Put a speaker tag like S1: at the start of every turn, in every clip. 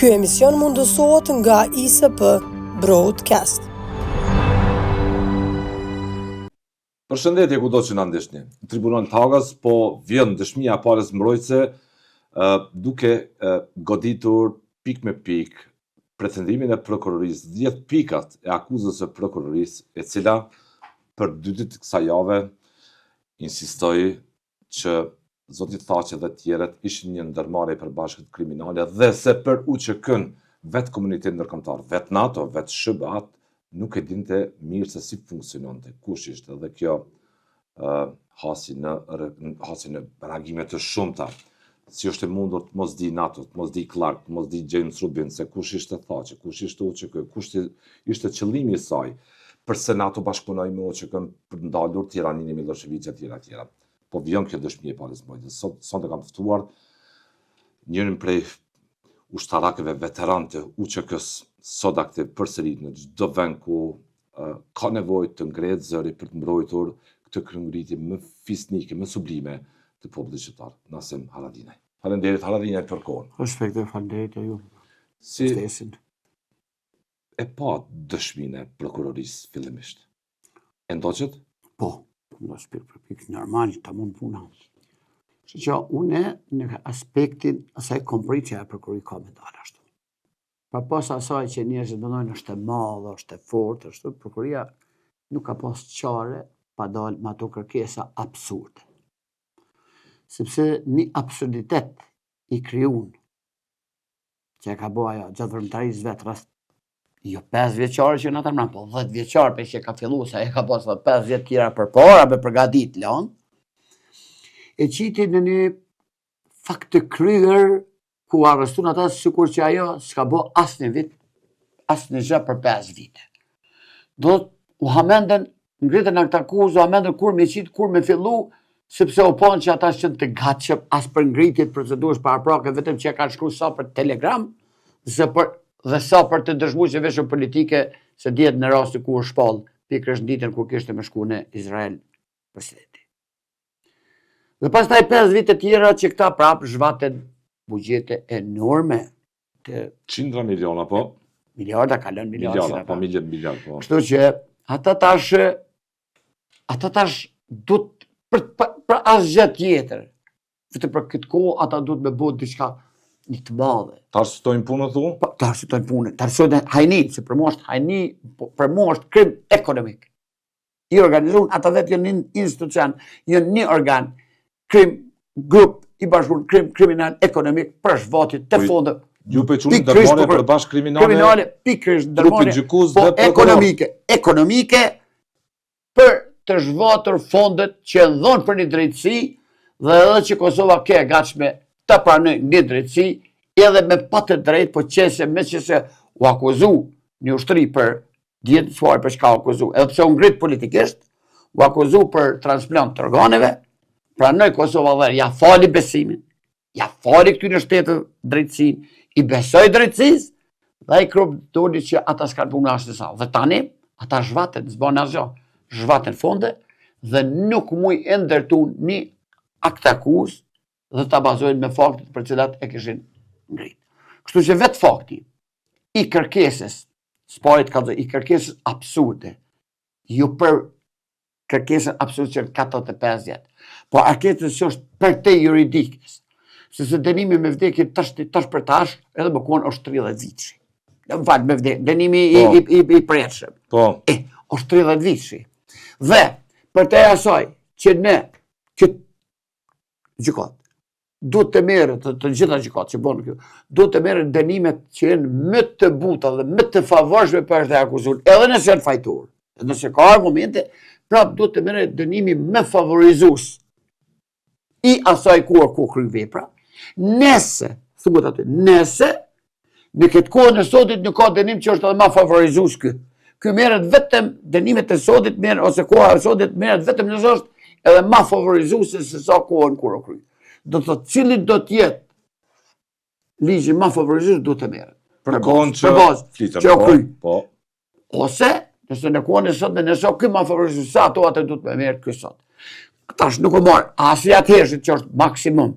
S1: Ky emision mundësohet nga ISP Broadcast.
S2: Përshëndetje kudo që na ndihni. Në tribunal të Hagës po vjen dëshmia e palës mbrojtëse duke goditur pik me pik pretendimin e prokurorisë, 10 pikat e akuzës së prokurorisë, e cila për 2 ditë kësaj jave insistoi që zoti Thaqi dhe tjerët ishin një ndërmarrje e përbashkët kriminale dhe se për UÇK-n vetë komuniteti ndërkombëtar, vetë NATO, vetë SHBA nuk e dinte mirë se si funksiononte, kush ishte, dhe kjo hasi në reagime të shumta. Si është e mundur të mos di NATO, të mos di Clark, të mos di James Rubin, se kush ishte Thaqi, kush ishte UÇK, kush ishte qëllimi i saj, përse NATO bashkëpunoi me UÇK-n për ndalur Tiranin e Miloševićit etj. Po vjen kjo dëshmi e palës mbrojtës. Sonte kam ftuar njërin prej ushtarakëve veteran të UÇK-s, sot aktiv përsëri në çdo vend ku ka nevojë të ngrehet zëri për të mbrojtur këtë kryengritje më fisnike, më sublime të popullit shqiptar, Nasim Haradinaj. Faleminderit Haradinaj për kohën.
S3: Respekte, faleminderit ju.
S2: Si e pa dëshminë e prokurorisë fillimisht? E ndoqët?
S3: Po, në shpirë për pikë normal, ta mund puna. Që une në aspektin asaj komprit që e prokurori ka me dalë ashtu. Pa pas asaj që njerëzit mendojnë është e madhe, është e fortë, është prokuroria nuk ka pas çare pa dalë me ato kërkesa absurde. Sepse një absurditet i krijuar që e ka bëu ajo gjatë vërmëtarisë vetë rast jo 5 vjeçare që në ata mran, po 10 vjeçare për që ka filluar, sa e ka pas 5 vjet tjera përpara me përgatit lan, e qiti në një fakt të kryer ku arrestuan ata sikur që ajo s'ka bë asnjë vit, asnjë gjë për 5 vite. Do u hamenden, ngritën ata akuzë, u hamenden kur me qit, kur me fillu, sepse u ponë që ata qenë të gatshëm as për ngritjet procedurës paraprake, vetëm që ka shkruar sa për Telegram, dhe sa për të dëshmuar që veshën politike se dihet në rasti ku është shpall, pikërisht ditën kur kishte me shku në Izrael presidenti. Dhe pastaj 5 vite tjera që këta prapë zhvaten buxhete enorme të
S2: Qindra miliona, po?
S3: Miliarda, kalon miliarda.
S2: Po, miliard, po.
S3: Kështu që ata tash duhet për asgjë tjetër. Vetëm për këtë kohë ata duhet me bëu diçka një të madhe.
S2: Ta arsytojnë punën thu?
S3: Ta arsytojnë punën, ta arsytojnë hajnin, se për mua është hajni, për mua është krim ekonomik. I organizuar, ata vetë janë një institucion, janë një organ, krim, grup, i bashkuar krim kriminal ekonomik për zhvatit të fondë.
S2: Ju pe çuni ndërmarrje për bashkë kriminale,
S3: pikërisht ndërmarrje
S2: po
S3: ekonomike për të zhvatur fondet që dhon për një drejtësi dhe edhe që Kosova ke gatshme ta pranoj një drejtësi, edhe me pa të drejtë, po qese u akuzu një ushtri për djetë çfarë për çka u akuzu, edhe pse u ngrit politikisht, u akuzu për transplant të organeve, pranoj Kosova dhe ja fali besimin, ja fali këtyre shtetëve drejtësinë, i besoj drejtësisë, dhe ai krup doli që ata s'kan punë as sa. Dhe tani ata zhvaten, s'bën asgjë, zhvaten fonde dhe nuk muj e ndërtu një akt akuzë dhe ta bazojnë me faktet për cilat e kishin ngrit. Kështu që vetë fakti i kërkesës, sparit ka dhe i kërkesës absurde, ju për kërkesën absurde që në 45 vjetë, po kërkesës që është për te juridikës, se dënimi me vdekje tash për tash, edhe më konë është 30 vitëshi. Në më falë me vdekje, dënimi i pretshëm. është 30 vitëshi. Dhe për te asaj që ne, që gjykat, duhet të merret të gjitha gjykat që bën kjo, duhet të merret dënimet që janë më të buta dhe më të favorshme për të akuzuar, edhe nëse janë fajtor, nëse ka argumente, prapë duhet të merret dënimi më favorizues i asaj ku kryen vepra. Nëse, thuhet aty, nëse në këtë kohën e sotit nuk ka dënim që është edhe më favorizues ky. Ky merret vetëm dënimet e sotit ose koha e sotit merret vetëm nëse është edhe më favorizuese se sa kohën kur u kryen. Do të thotë cili do të jetë ligji më favorizues duhet të merret.
S2: Për kohën
S3: që u kryen. Po. Ose nëse në kohën e sotme nëse ky më favorizues sa ato atë duhet të merret ky sot. Tash nuk u marr as i atëherë që është maksimum.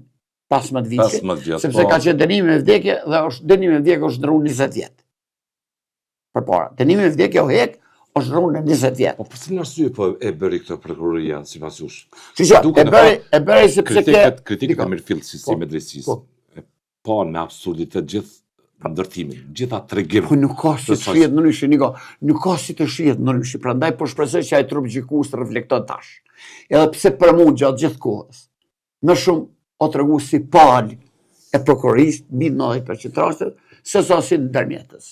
S3: 15 vite,
S2: 15 vjet,
S3: sepse ka qenë dënimi me vdekje dhe dënimi me vdekje është ndërruar 20 vjet. Përpara, dënimi me vdekje o hek është ndërruar në 20 vjet.
S2: Po për cilën arsye po e bëri këtë prokuroria sipas jush?
S3: E bëri sepse
S2: kritikët e mirëfillt të sistemit drejtësisë. Po me absurditet gjithë ndërtimin, gjitha tregim.
S3: Po nuk ka si të shihet në nyshe, Niko, nuk ka si të shihet në nyshe, prandaj po shpresoj që ai trup gjykues të reflekton tash. Edhe pse për mua gjatë gjithë kohës, më shumë o tregu si pal e prokurorisë, mbi 90% rastet, se sa si ndërmjetës.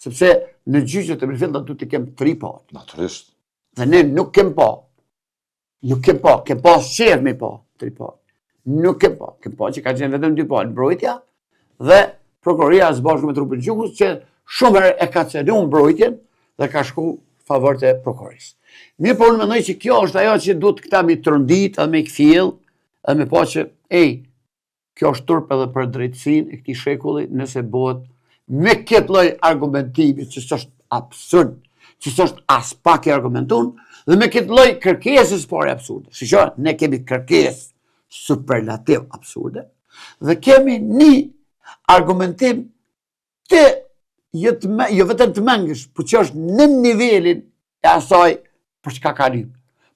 S3: Sepse në gjyqet e mirëfillta duhet të kem 3 palë.
S2: Natyrisht.
S3: Dhe ne nuk kem pa. Nuk kem pa, kem pa shqef me pa 3 palë. Nuk kem pa që ka qenë vetëm 2 palë, mbrojtja dhe prokuroria së bashku me trupin gjykos që shumë herë e ka ceduar mbrojtjen dhe ka shku favor të prokurorisë. Mirë, po unë mendoj që kjo është ajo që duhet këta mi trondit edhe me kthjell edhe me pa që kjo është turp edhe për drejtësinë e këtij shekulli nëse bëhet me këtë lloj argumentimi që është absurd, që është as pak e argumentuar dhe me këtë lloj kërkesës por absurde. Shiqo, ne kemi kërkesë superlativ absurde dhe kemi një argumentim të jo vetëm të mangësh, por që është në nivelin e asaj për çka ka lyp.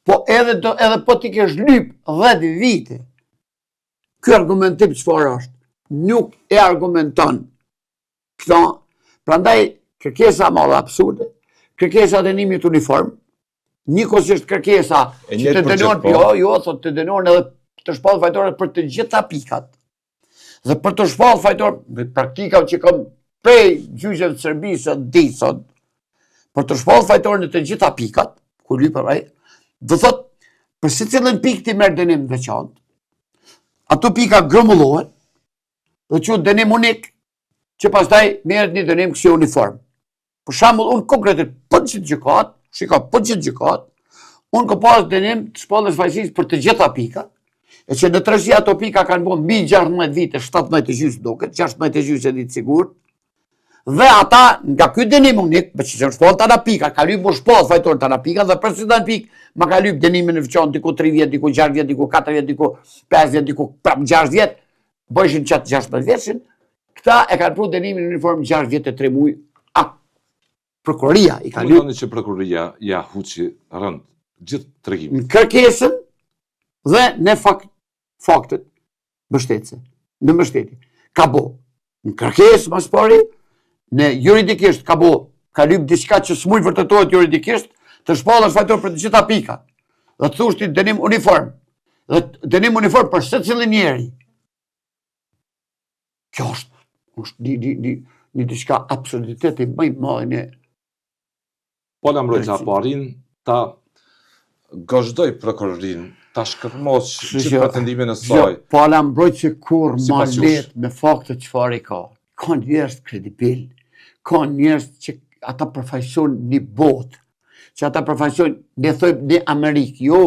S3: Po edhe po ti kesh lyp 10 vite, ky argumentim çfarë është? Nuk e argumenton këto. Prandaj kërkesa më absurde, kërkesa dënimit uniform, njëkohësisht kërkesa që të dënohen, thotë të dënohen edhe të shpallë fajtore për të gjitha pikat. Dhe për të shpallë fajtor, me praktika që kam prej gjyqeve të Serbisë ditësot, për të shpallë fajtor në të gjitha pikat, ku lypër ai, do thot, për secilën pikë ti merr dënim veçantë, ato pika grumbullohen dhe quhet dënim unik, që pastaj merret një dënim si uniform. Për shembull, unë konkretisht po gjithë gjykat, unë kam pas dënim të shpallës fajësisë për të gjitha pikat, e që në tërësi ato pika kanë bërë mbi 16 vite, 17 e gjysmë duket, 16 e gjysmë e ditë sigurt, dhe ata nga ky dënim unik, me që shpallën tana pika, ka lyp më shpallë fajtor tana pika, dhe për çdo pikë, ma ka lyp dënimin e veçantë diku 3 vjet, diku 6 vjet, diku 4 vjet, diku 5 vjet, diku 6 vjet, bëjshin çat 16 vjeçin, këta e kanë pru dënimin në uniform 6 vjet e 3 muaj. Prokuroria i ka lyp.
S2: Që prokuroria ja huçi rënd gjithë tregimin.
S3: Në kërkesën dhe në faktet në mbështetje. Ka bo. Në kërkesë mas pari, në juridikisht ka lyp diçka që s'muj vërtetohet juridikisht, të shpallësh fajtor për të gjitha pikat. Dhe të thushti dënim uniform. Dhe dënim uniform për secilin njeri. Kjo është një diçka absurditeti më i madh në
S2: Pola Mbrojtja parin ta gazhdoj prokurorin, ta shkërmos që pretendimin e saj.
S3: Pola Mbrojtja kur ma let me faktet çfarë i ka. Ka njerëz kredibil, ka njerëz që ata përfaqësojnë një botë, që ata përfaqësojnë, ne thojmë në Amerikë, jo,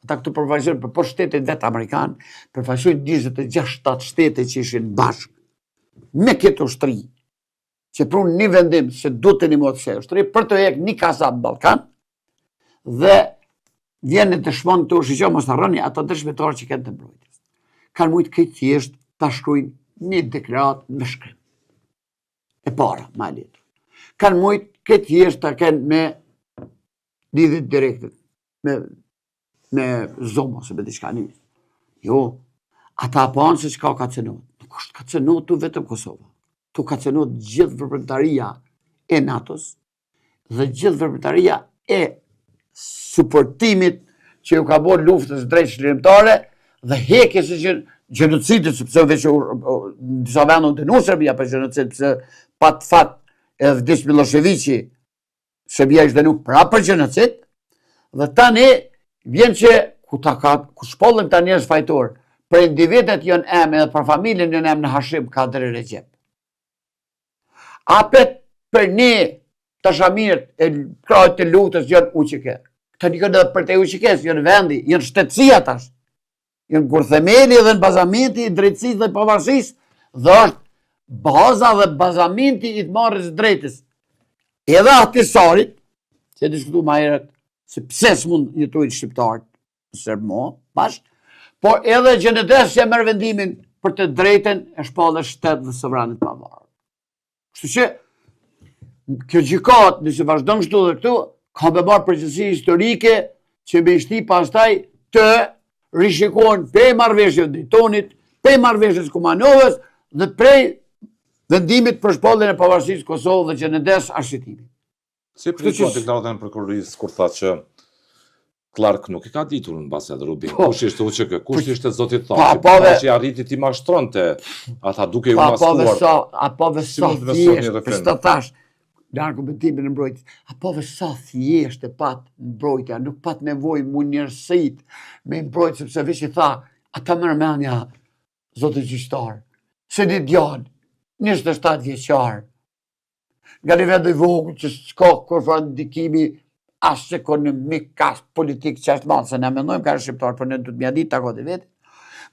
S3: ata këtu përfaqësojnë për poshtë shtetet vetë amerikanë, përfaqësojnë 26-7 shtete që ishin bashkë, me këtë ushtri, që prunë një vendim se du të një modë se ushtri, për të hek një kasa në Balkan, dhe vjen në dëshmon të shiqo, mos të rëni, ato dëshmetarë që këtë të mbrojtjes. Kanë mujtë këtë thjesht të shkrujnë një deklarat me shkrim. E para, ma letër. Kanë mujtë këtë thjesht të kenë me lidhjet direktet, me zomo, se me diçka një. Jo, ata panë se qka ka cenot. Nuk është ka cenot të vetëm Kosova. Tu ka cenot gjithë vërbërtaria e NATO-s dhe gjithë vërbërtaria e suportimit që ju ka bërë luftës drejt shlirimtare dhe hekjes e gjenocidit, sepse veç në disa vende u dënuar Serbia për gjenocid, pse pat fat edhe vdiq Miloševiqi, Serbia ishte dënuar prapë për gjenocid, dhe tani vjen që ku shpollën ta njerëz fajtor, për individet janë emë edhe për familjen janë emë në Hashim Kadri Recep. Apet për një të shamirët e krajt të luftës janë UÇK. Këta një kënë edhe për të UÇK-s, janë vendi, janë shtetësia tash. Janë kur themeli dhe në bazamenti i drejtësisë dhe pavarësisë dhe është baza dhe bazamenti i të marrës drejtës. Edhe ahtisarit, që e diskutu ma herët, se pse s'mund jetojnë shqiptarët në Serbmo, bashkë, por edhe gjenetesë që e merr vendimin për të drejten e shpallës shtetë dhe sovranit pavarur. Kështu që, kjo gjykat, nëse vazhdon kështu dhe këtu, ka me marrë përgjegjësi historike që me shti pastaj të rishikohen prej marrëveshjes Daytonit, prej marrëveshjes Kumanovës dhe prej vendimit për shpalljen e pavarësisë Kosovë dhe GND-s arshitimi.
S2: Si pritua deklaratën e prokurorisë kur tha që Clark nuk I ka ditur në base edhe Rubin. Kush ishte UÇK? Kush ishte zoti Thaçi? Thaçi arriti ti mashtronte ata duke u maskuar.
S3: Apove sa thjesht, për të thash, në argumentimin e mbrojtjes, apove sa thjesht e pat mbrojtja, nuk pat nevojë mu njërësit me mbrojtë, sepse veç I tha, ata mërmenja, zoti gjyqtar, se një djalë, 27 vjeqar, nga një vend I vogël që s'ka kurrë ndikimi as ekonomik, as politik që është madhë, se ne mendojmë ka shqiptar, për ne du të mja ditë të kote vetë,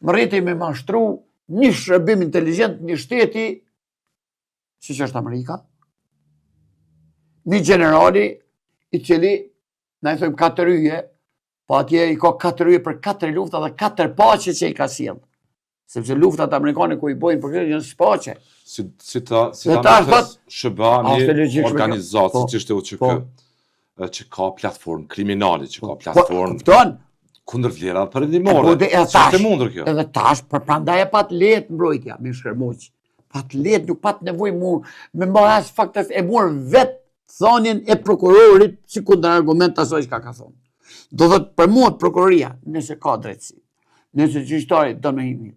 S3: më rriti me mashtru një shërbim inteligent, një shteti, si që është Amerika, një generali, I cili, na I thëjmë 4 yje, po atje I ka 4 yje për 4 lufta dhe 4 paqe që I ka sjellë. Sepse luftat amerikane ku I bojnë për këtë janë paqe.
S2: Si ta metës SBA një organizatë, si që ishte UÇK, që ka platformë kriminale, që ka platformë kundër vlerat perëndimore. Është e mundur kjo.
S3: Edhe tash, për prandaj e pat lehtë mbrojtja me shkërmuq. Pat lehtë, nuk pat nevojë me mbas faktet e mor vet thonjen e prokurorit si kundër argument asoj që ka thonë. Do thotë për mua prokuroria, nëse ka drejtësi, nëse gjyqtari do në himi,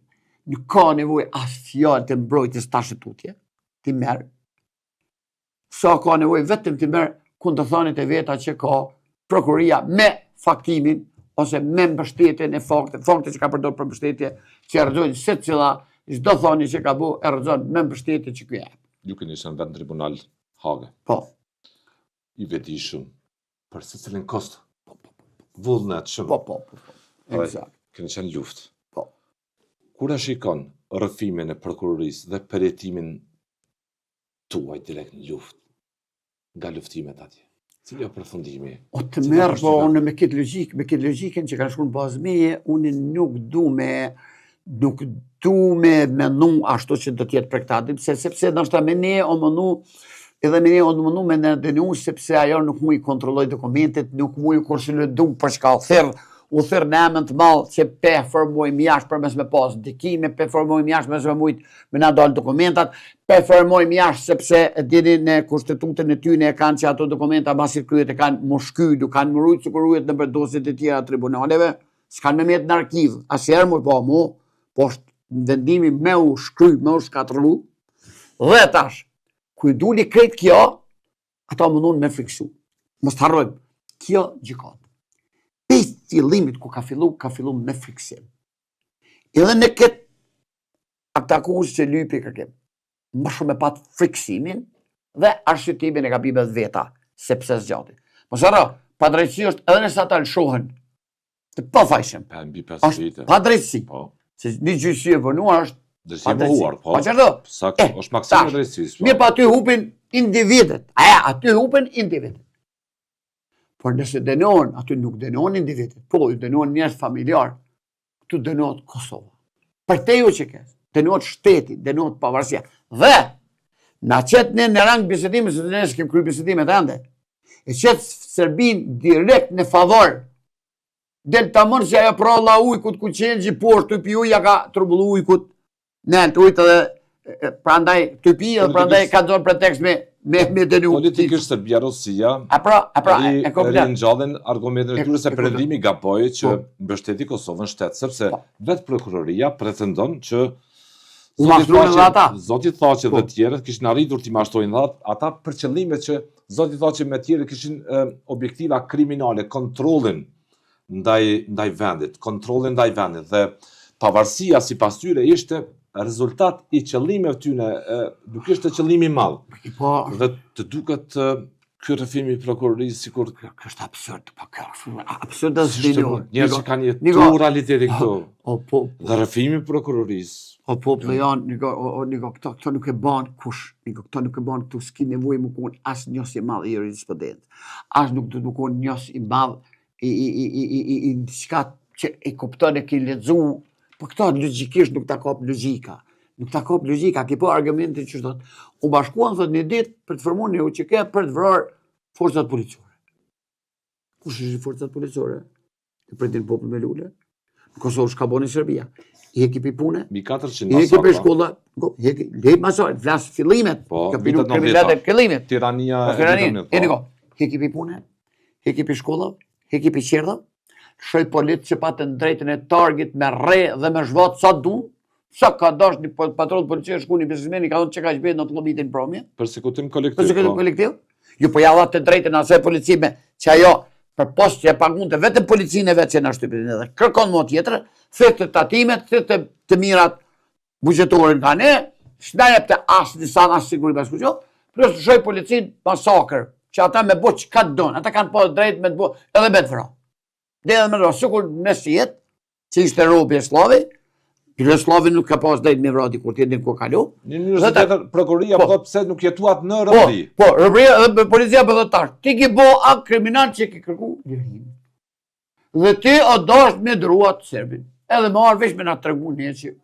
S3: nuk ka nevojë as fjalë të mbrojtjes tash tutje, ti merr. Sa ka nevojë vetëm ti merr kundërthënit e veta që ka prokuroria me faktimin ose me mbështetjen e fakte që ka përdorur për mbështetje, që rrezojnë secila çdo thoni që ka bu e rrezon me mbështetje që ky jep.
S2: Ju keni qenë vend tribunal Hage.
S3: Po.
S2: I vetishëm për secilin kost. Vullnet shumë.
S3: Po. Eksakt.
S2: Keni qenë luftë.
S3: Po.
S2: Kur e shikon rrëfimin e prokurorisë dhe përjetimin tuaj direkt në luftë, nga luftimet atje. Cili o përfundimi?
S3: O të merë, po unë me këtë logjikën që kanë shku në bazë meje, unë nuk du me menu ashtu që do tjetë për këta, sepse nështë me ne o menu, edhe me ne o menu me në denu, sepse ajo nuk mu I kontrolloj dokumentet, nuk mu I konsolidum për shka u thirë në emën të malë që pe formoj mjash për mes me pas ndikime, pe formoj mjash mes me mujt me na dalë dokumentat, pe formoj mjash sepse dini në konstitutën e tyne e kanë që ato dokumenta masit kryet e kanë më shkydu, kanë më rujtë që kërrujt në përdosit e tjera tribunaleve, s'kanë me metë në arkiv, asjerë më po mu, po është vendimi me u shkry, me u shkatërlu, dhe tash, ku I duli krejt kjo, ata mundun me friksu. Mos të harrojmë, kjo gjykat. Pej fillimit ku ka fillu me friksim. Edhe në këtë aktakues që lypi kërkim, më shumë e pat friksimin dhe arshëtimin e gabimet veta, sepse zgjati. Mos harro, padrejtësi është edhe nëse ata lëshohen të pafajshëm. Është padrejtësi. Se një gjyqësi e vënuar është
S2: padrejtësi.
S3: Po çfarë?
S2: Është maksimumi I drejtësisë.
S3: Mirë, pa aty hupen individet. Aty hupen individet. Por nëse dënohen, aty nuk dënohen individet, po dënohen njerëz familjar, tu dënohet Kosova. Për te ju që kes, dënohet shteti, dënohet pavarësia. Dhe, na qetë në rang bisedime, se të ne s'kem kry bisedimet ende, e qetë Serbin direkt në favor, del të mërë që ajo pralla ujkut ku qenë gjipor, të pi uja ka trubullu ujkut, në të ujtë dhe prandaj të pi dhe prandaj ka zonë pretekst me dënu.
S2: Politikisht Serbia Rusia rinjallin argumentet e tyre se perëndimi gaboi që mbështeti Kosovën shtet, sepse vetë prokuroria pretendon që Zoti Thaçi dhe tjerët kishin arritur t'i mashtrojnë ata për qëllimet që Zoti Thaçi me tjerët kishin objektiva kriminale, kontrollin ndaj vendit dhe pavarësia sipas tyre ishte rezultat I qëllimeve tyne, nuk ishte qëllimi I madh. Dhe të duket ky rrëfim I prokurorisë sikur
S3: është absurd, absurd as dinu.
S2: Njerëz që kanë jetuar realitetin këtu. Dhe rrëfimi I prokurorisë.
S3: O popullë janë, këto nuk e ban kush, këto nuk e ban këtu, s'ki nevojë më kon as njës I madh I jurisprudent. As nuk do të më kon njës I madh I diçka që I kupton e ki lexu Po këto logjikisht nuk ta kap logjika. Nuk ta kap logjika, ki po argumentin që thot. U bashkuan thot një ditë për të formuar një UÇK për të vrarë forcat policore. Kush është forcat policore? E pretin popull me lule. Në Kosovë shka boni Serbia. I ekipi pune.
S2: Mi 400
S3: I ekipi shkolla. Lejt masoj, vlas fillimet. Kapilu kriminalet fillimet.
S2: Tirania
S3: ekipi pune, ekipi shkolla, ekipi qerdha, shoj politë që patën drejtën e target me re dhe me zhvat sa du, sa ka dash një patroll policie shku një biznesmeni ka thonë që ka shbet në të lobitin promje.
S2: Përsekutim kolektiv.
S3: Përsekutim kolektiv. Ju po ja dha të drejtën asaj policime që ajo për post që e pagunte vetëm policinë e vetë që në shtypin edhe kërkon më tjetër, thyrë të tatimet, thyrë të mirat bugjetore nga ne, shna jep të asë disa asë siguri bashku që, plus shoj policinë masakër, që ata me bo që ka të donë, ata kanë po drejt me të bo edhe me të vra. Dhe edhe me të vra, sukur në sijet, që ishte robi e slavi, Jugoslavi nuk ka pas drejt me vra dikur tjetin ku kalu.
S2: Një njërës tjetër, prokuria po pse nuk jetuat në rëbri.
S3: Po, rëbria dhe policia po dhe tash, ti ki bo a kriminal që ki kërku lirin. Dhe ti o dash me druat Serbin. Edhe me arë vesh me nga tregun një që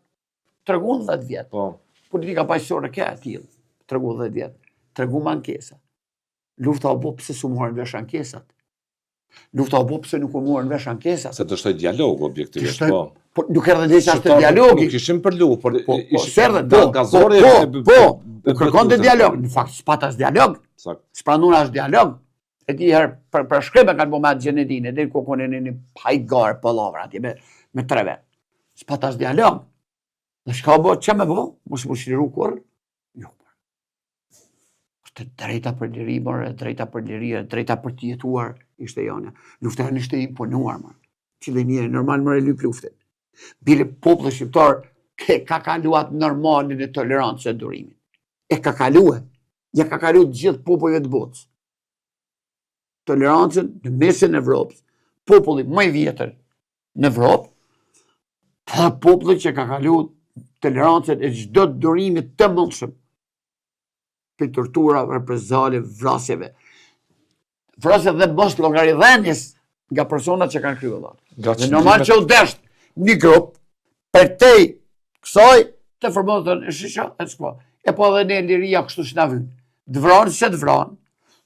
S3: tregun 10 vjetë.
S2: Po.
S3: Politika paqësore ka e tjilë, tregun 10 vjetë. Tregun më ankesa. Lufta o bo pëse su morën vesh ankesat. Lufta o bo pëse nuk u morën vesh ankesat.
S2: Se të shtoj dialog objektivisht, po.
S3: Po, nuk erdhe dhe që ashtë dialogi.
S2: Nuk ishim për lu, por
S3: ishim gazore. Po, kërkon të dialog. Në fakt, s'patas dialog. S'pranun as dialog. E ti herë, për shkribe kanë bo me atë gjenetine, dhe ku konin një hajgar për lavra, atje me 3 vetë. S'patas dialog. Dhe shka bo, që me bo? Mos më shliru kur? Jo. Të drejta për lirimër, drejta për lirire, drejta për të jetuar, ishte jone. Luftën ishte imponuar, man. Qile njëri, normal mërë e lyp luftin. Bile popullë shqiptar ka kaluat normalin e tolerancë e durimin. E ka kaluat. Ja ka kaluat gjithë popujve të botës. Tolerancën në mesin e Evropës, populli më i vjetër në Evropë, ta populli që ka kaluat tolerancën e çdo durimit të mundshëm. Për tortura, reprezale, vrasjeve. Vrasje dhe mos llogaridhënies nga personat që kanë kryer dhënë. Dhe normal që u desht një grup për te kësaj të formohet në shisha e s'po. E po edhe ne liria kështu që na vyn. Të vranë se të vranë,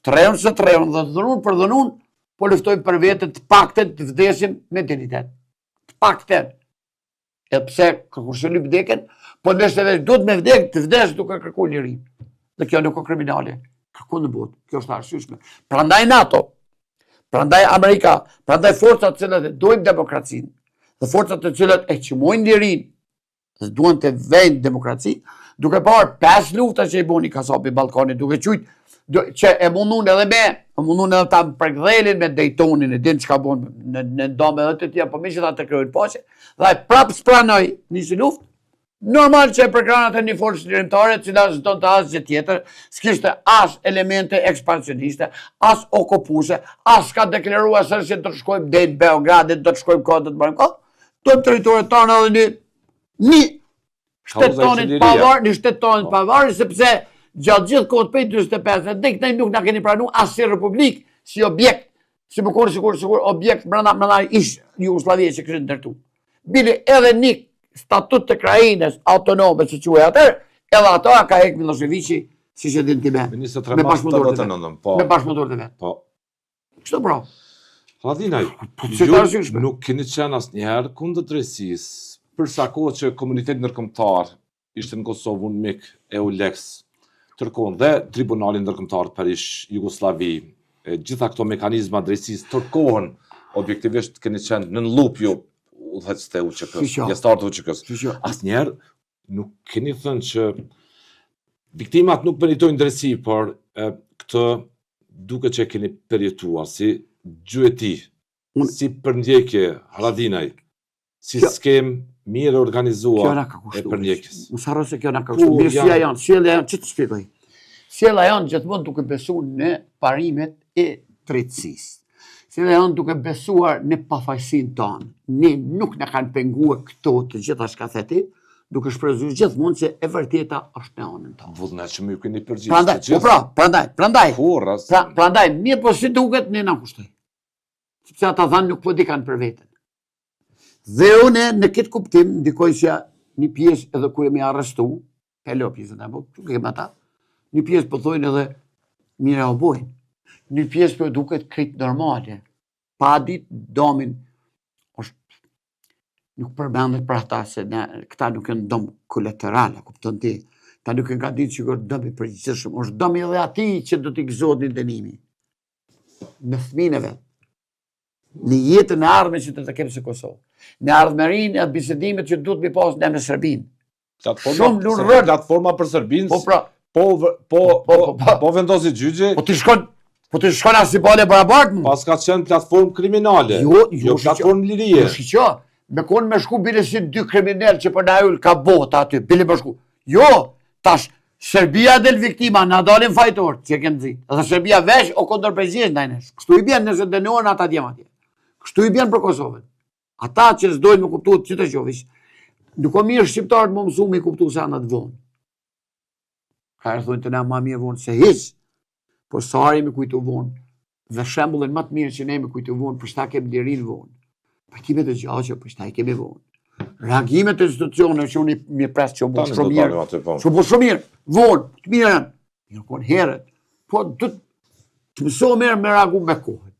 S3: të rreun se të rreun, dhe të dhënun për dhënun, po luftojmë për veten të paktën të vdesim me dignitet. Të paktën. E pse kërkush lyp vdekjen, po nëse vetë duhet me vdek, të vdes duke kërkuar lirin. Dhe kjo nuk o kriminale, kërku në botë, kjo është arsyeshme. Prandaj NATO, prandaj Amerika, prandaj forcat të cilat e dojnë demokracinë, dhe forcat të cilat e qëmojnë lirin, dhe duan të vejnë demokraci, duke parë 5 lufta që i boni kasapi Ballkanit, duke qujtë që e mundun edhe edhe ta përgdhelin me Daytonin, e din që ka bon në dome dhe të tja, po mi që ta të kryojnë pashe, dhe prapë s'pranoj nisi luft, normal që e përkranat e një forës lirimtare, cila s'do të asë gjë tjetër, s'kishte as elemente ekspansioniste, as okupuse, as ka deklarua sërë që të shkojmë dhe në Beogradit, do të shkojmë kohë, do të bëjmë kohë, do të teritorit tonë edhe një shtetonit pavarë, sepse gjatë gjithë kohët pej 25, dhe këtaj nuk nga keni pranu as si republik, si objekt, si më sikur objekt mrëna ish Jugoslavie që kështë ndërtu. Bili edhe një statut të krajines autonome që quaj atër, edhe ato ka hek Miloševići, si që din ti me bashkëpunëtorët e vetë. Me bashkëpunëtorët e vetë. Kështu pra.
S2: Haradinaj, ju nuk keni qenë asë njëherë kundër drejtësisë, përsa kohë që komunitet ndërkombëtar ishte në Kosovë unë mik EULEX, tërkohën dhe Tribunalin ndërkombëtar të Perish Jugoslavi, gjitha këto mekanizma drejtësisë tërkohën, objektivisht keni qenë në lup ju udhëhec të UÇK-s, pjesëtar të UÇK-s. Asnjëherë nuk keni thënë që viktimat nuk meritojnë drejtësi, por këtë duke që keni përjetuar si gjueti, si përndjekje Haradinaj, si skem mirë organizuar e përndjekjes.
S3: Mos harro se kjo na ka kushtuar. Mirë sjellja janë, që të shpjegoj. Sjellja janë gjithmonë duke besuar në parimet e drejtësisë. Sjellja janë duke besuar në pafajësinë tonë. Ne nuk na kanë penguar këto të gjitha shkafeti, duke shpresuar gjithmonë se e vërteta është në anën tonë.
S2: Vullna që më ju keni përgjigjë.
S3: Prandaj, mirë po si duket ne na kushtoj. Sepse ata thanë nuk po di kanë për veten. Dhe une në këtë kuptim, ndikoj që një pjesë edhe ku jemi arrestu, e lo pjesën e po, që kemë ata, një pjesë përthojnë edhe mire o bojnë, një pjesë për duket kritë normale, pa dit domin, nuk përmendet për ata se këta nuk e në dom kolaterale, kupton ti, ta nuk e nga ditë që kërë dëmi përgjithshëm, është dëmi edhe ati që do t'i gëzot një dënimi. Me fëmijën e vetë. Në jetën e ardhme që të kemë se Kosovë. Në ardhmërinë e bisedimet që duhet mi pas ne me Serbinë.
S2: Platforma për Serbinë, po vendosi gjyqi.
S3: Po ti shkon as si bale barabart mu.
S2: Pas ka qenë platformë kriminale. Jo platformë lirie.
S3: Jo shiqo, me konë me shku bile si dy kriminal që për na ull ka bota aty, bile me shku. Jo, tash Serbia del viktima, na dalin fajtor, që kemë zi. Dhe Serbia vesh o kondër prezjes najnesh. Kështu i bjen nëse dënohen ata djem atje. Kështu i bjen për Kosovën. Ata që s'dojnë me kuptu që të qovish, nuk o mirë shqiptarët më mësu me kuptu se anët vonë. Ka e thujnë të na ma mirë vonë se hiq, po sari me kujtu vonë, dhe shembullin më të mirë që ne me kujtu vonë, për shta kemë lirin vonë. Pajtime të gjaqë, për shta i kemi vonë. Reagimet të institucione që unë mi presë që u bo shumë mirë, që u bo shumë mirë, vonë, të mirë janë, mirë konë herët, po të mëso mirë me reagu me kohën.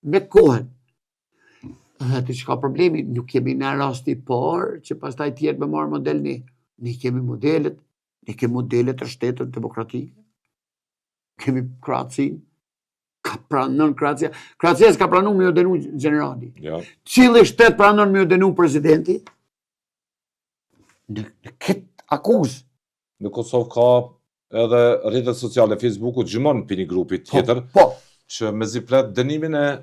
S3: Me kohën. Dhe të që ka problemi, nuk kemi në rasti parë, që pas taj tjetë me marë model një. Ne kemi modelet të shtetën demokratike, kemi Kroacin, ka pranon Kroacia. Kroacia s'ka pranu me jo denu generali. Cili shtet pranon me jo denu presidenti? Në këtë akuzë.
S2: Në Kosovë ka edhe rrjetet sociale, Facebooku gjymon për një grupi tjetër. Që me zi plet dënimin e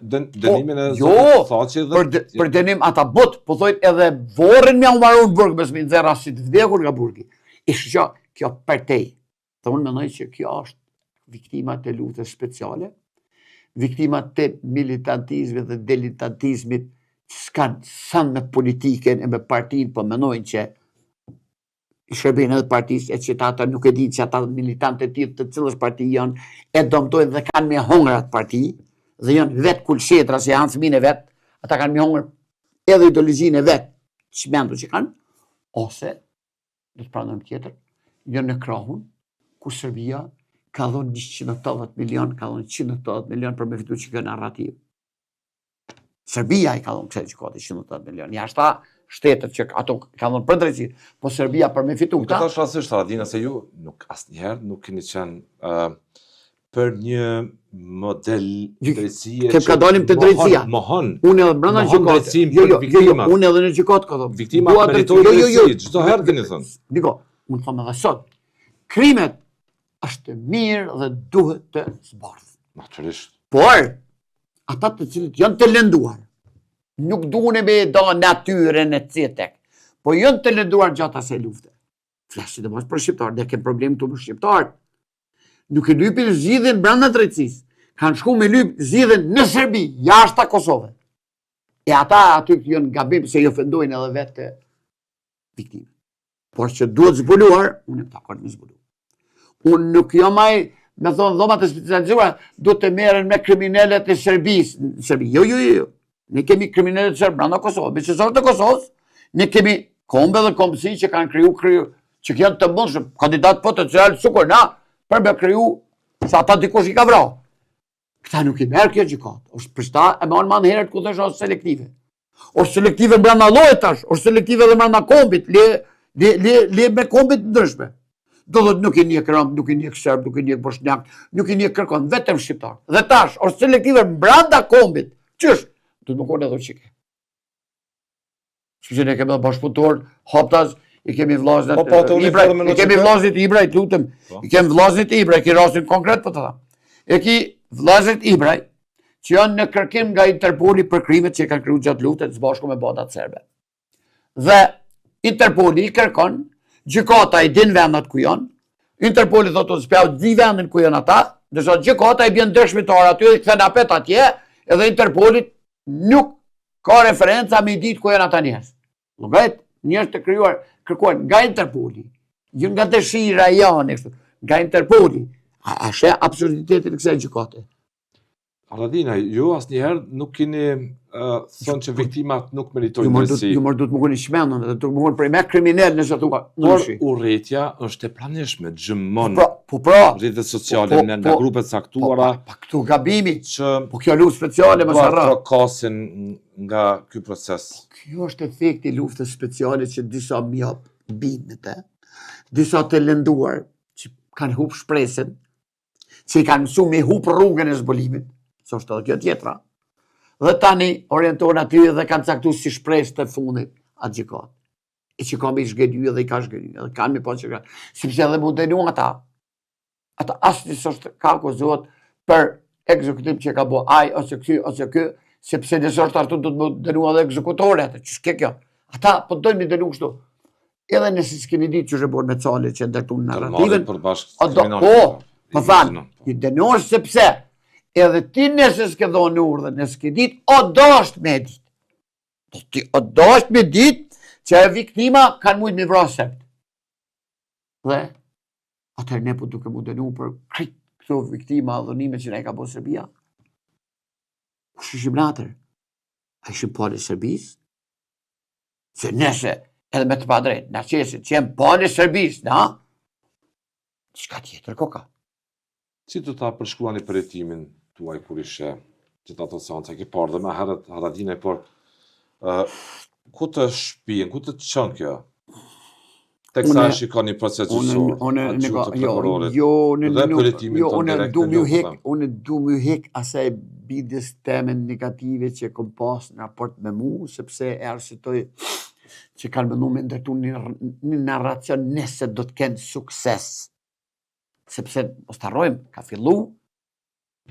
S2: Thaqi dhe...
S3: Për dënim ata bot, po thojnë edhe vorën me umarun burg, besmi në zera si të vdekur nga burgi. Ishtë që kjo përtej. Dhe unë menoj që kjo është viktimat e luftës speciale, viktimat të militantizmit dhe dilitantizmit që s'kanë sanë me politiken e me partin, po menojnë që i shërbejnë edhe partisë, e që ata nuk e dinë që ata militante tjetë të cilës parti janë, e domtojnë dhe kanë me hongrat parti, dhe janë vetë kulshetra se janë fëmijën e vetë, ata kanë me hongër edhe ideologjinë e vetë, që mendu që kanë, ose, do të pranojmë tjetër, janë në krahun, ku Serbia ka dhonë 180 milion, ka dhonë 180 milion për me fitu që kjo narrativ. Serbia i ka dhonë këse që ka 180 milion, jashta shtetet që ato ka dhënë për drejtësi, po Serbia për me fitu këta.
S2: Këta shasisht, Radina, se ju asnjëherë nuk keni qenë për një model drejtësie
S3: që ka dalim të drejtësia.
S2: Mohon.
S3: Unë edhe brenda gjykatë. Unë edhe në gjykatë ka thënë.
S2: Viktimat meritojnë drejtësi, çdo herë keni thënë.
S3: Diko, unë them edhe sot. Krimet është mirë dhe duhet të zbardhë.
S2: Natyrisht.
S3: Por ata të cilët janë të lënduar, nuk duhen me da natyren e cetek, po janë të lënduar gjatë asaj lufte. Flasit dhe mos për shqiptarë, dhe kemë problem të më shqiptarë. Nuk e lypin zgjidhjen brenda drejtësisë, kanë shku me lyp zgjidhjen në Serbi, jashta Kosovë. E ata aty janë gabim se i ofendojnë edhe vetë viktime. Por që duhet zbuluar, unë e takon me zbuluar. Unë nuk jo maj, me thonë dhomat e specializuar, duhet të merren me kriminalet e Serbisë. Serbi, jo. Ne kemi kriminalet të Serbë brenda Kosovë, beqësorë të Kosovës, ne kemi kombe dhe kombësi që kanë kriju, që janë të mundshëm, kandidat potencial sukur na, për me kriju, sa ata dikush i ka vrarë. Këta nuk i merë kjo gjykatë, është për shta e ma në manë herët ku thështë është selektive. Është selektive brenda llojit tash, është selektive dhe brenda kombit, le me kombit ndryshme. Do dhëtë nuk i njek Rom, nuk i njek Serb, nuk i njek Bosnjak, nuk i njek kërkon, vetëm shqiptar. Dhe tash, është selektive brenda kombit, qysh? Të më kone edhe qike. Shpë që ne kemi dhe bashkëpunëtor, haptas, i kemi vllaznet Ibra, i lutëm, i kemi vllaznet Ibra, i ki rastin konkret për të thamë. E ki vllaznet Ibra, që janë në kërkim nga Interpoli për krimet që kanë kriju gjatë luftet së bashku me batat serbe. Dhe Interpoli i kërkon, gjykata i din vendat ku janë, Interpoli thotë të spjau di vendin ku janë ata, dërsa gjykata i bjen dëshmitar aty dhe këthen apet atje, edhe Interpolit nuk ka referenca me ditë ku janë ata njerëz. Llogarit njerëz të krijuar kërkojnë nga Interpoli, jo nga dëshira janë, nga Interpoli. A shë absurditetin e kësaj gjykate?
S2: Aladina, ju asnjëherë nuk keni thonë që viktimat nuk meritojnë drejtësi.
S3: Ju mërë du të më koni shmendën, dhe të më koni prej me kriminell nëse tu ka
S2: Por urrëtia është e pranishme, gjëmon
S3: Po pra,
S2: rrjetet sociale nga grupet caktuara
S3: pa këtu gabimi,
S2: që
S3: po kjo luftë speciale më sarra.
S2: trokasin nga ky proces.
S3: Kjo është efekti luftës speciale që disa mjap bindet, disa të lënduar që kanë hup shpresën, që i kanë mësu me hup rrugën e zbulimit, së është edhe kjo tjetra. Dhe tani orientohen aty dhe kanë caktu si shpresë të fundit atë gjykat. E që ka me i shgëdy dhe i ka shgëdy, dhe kanë me po që kanë. Sepse edhe mu denu ata asë njësë është ka akuzohet për ekzekutim që ka bo aj, ose ky, sepse nësë është artu du të mu denu edhe ekzekutore, që shke kjo. Ata po dojnë mi denu kështu. Edhe nëse s'keni ditë që shëbor me cali që ndërtu në narrativen, po thanë, i denosh sepse edhe ti nëse s'ke dhonë urdhën, nëse s'ke ditë, o dasht me ditë. Ti o dasht me ditë që e viktima kanë mujtë me vrasë sept. Dhe, atër ne po duke mu denu për krit këto viktima dhënime që ne ka bo Serbia. Shishim natër, a ishim pali Serbis? Se nëse, edhe me të padrejt, në qesit që jem pali Serbis, na? Qka tjetër koka?
S2: Si të ta përshkruani për jetimin tuaj kur ishe gjithë ato seanca ke parë dhe me herët Haradine, por ku të shpijen, ku të çon kjo? Teksa shikoni proces gjyqësor, atë të prokurorit dhe për jetimin tonë direkt në luftë.
S3: Unë du më hek asaj bidës temen negative që kom pas në raport me mu, sepse e arsitoj që kanë mënu me ndërtu një narracion nëse do të kenë sukses. Sepse, mos të harrojmë, ka fillu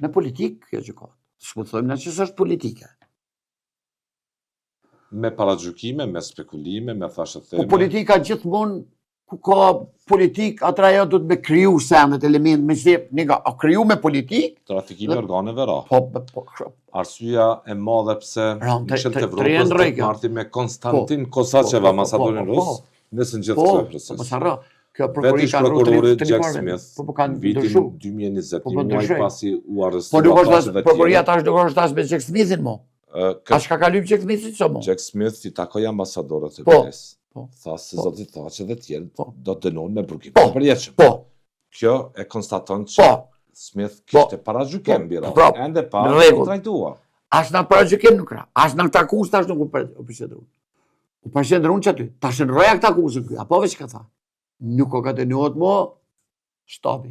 S3: me politikë kjo gjykat. Shpëthojmë në që është politike.
S2: Me paragjykime, me spekulime, me thashë theme.
S3: Po politika gjithmonë, ku ka politikë, atëra jo du të me kryu sendet, element, me qëtëp, nga, a kryu me politikë?
S2: Trafikime organeve ra.
S3: Po,
S2: Arsyeja e madhe pse Michel Tevropës do të marti me Konstantin Kosacheva, ambasadorin rus, nëse në gjithë këtë proces. Veti prokurori Jack Smith, vitin 2020, një muaj pasi u arrestua pasi dhe tjere.
S3: Prokuroria tash nuk është as me Jack Smithin, mo. A shka ka lyp Jack Smithin, që mo?
S2: Jack Smith i takoj ambasadorët e BE-s. Tha se zotit Thaçi dhe tjerë do të dënohen me burgim të përjetshëm. Kjo e konstaton që Smith kishte paragjykim bira, ende pa u trajtua.
S3: As në paragjykim nuk ra, as në këtë akuzë tash nuk u përqendruan. U përqendruan që aty, tash në roja këtë akuzën ky, apo veç ka tha. Nuk o ka dënuat mo shtabi.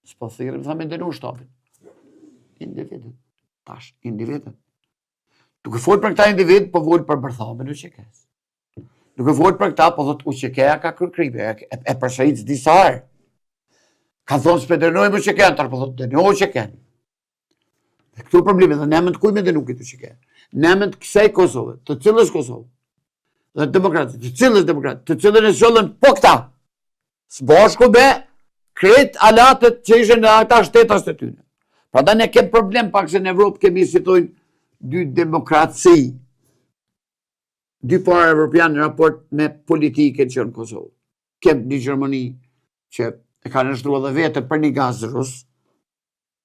S3: S'po thirëm, tha me dënu shtabin. Individet. Tash, individet. Duke folë për këta individ, po volë për bërthamen u qekes. Duke folë për këta, po dhët u qekeja ka kërkribe, e përsërit disa herë. Ka thonë s'pe dënojmë u qeken, tar po dhët dënu u qeken. Dhe këtu problemi, dhe nemën të kuj me dënu këtë u qeken. Nemën të kësej Kosovë, të cilës Kosovë, dhe demokratit, të cilës demokratit, të cilën e shollën po këta. S'bashku me kretë alatët që ishe në ata shtetas të tyne. Pra da ne kem problem pak se në Evropë kemi si thujnë dy demokraci, dy para evropian në raport me politike që në Kosovë. Kem një Gjermani që e ka nështru edhe vetër për një gaz rus,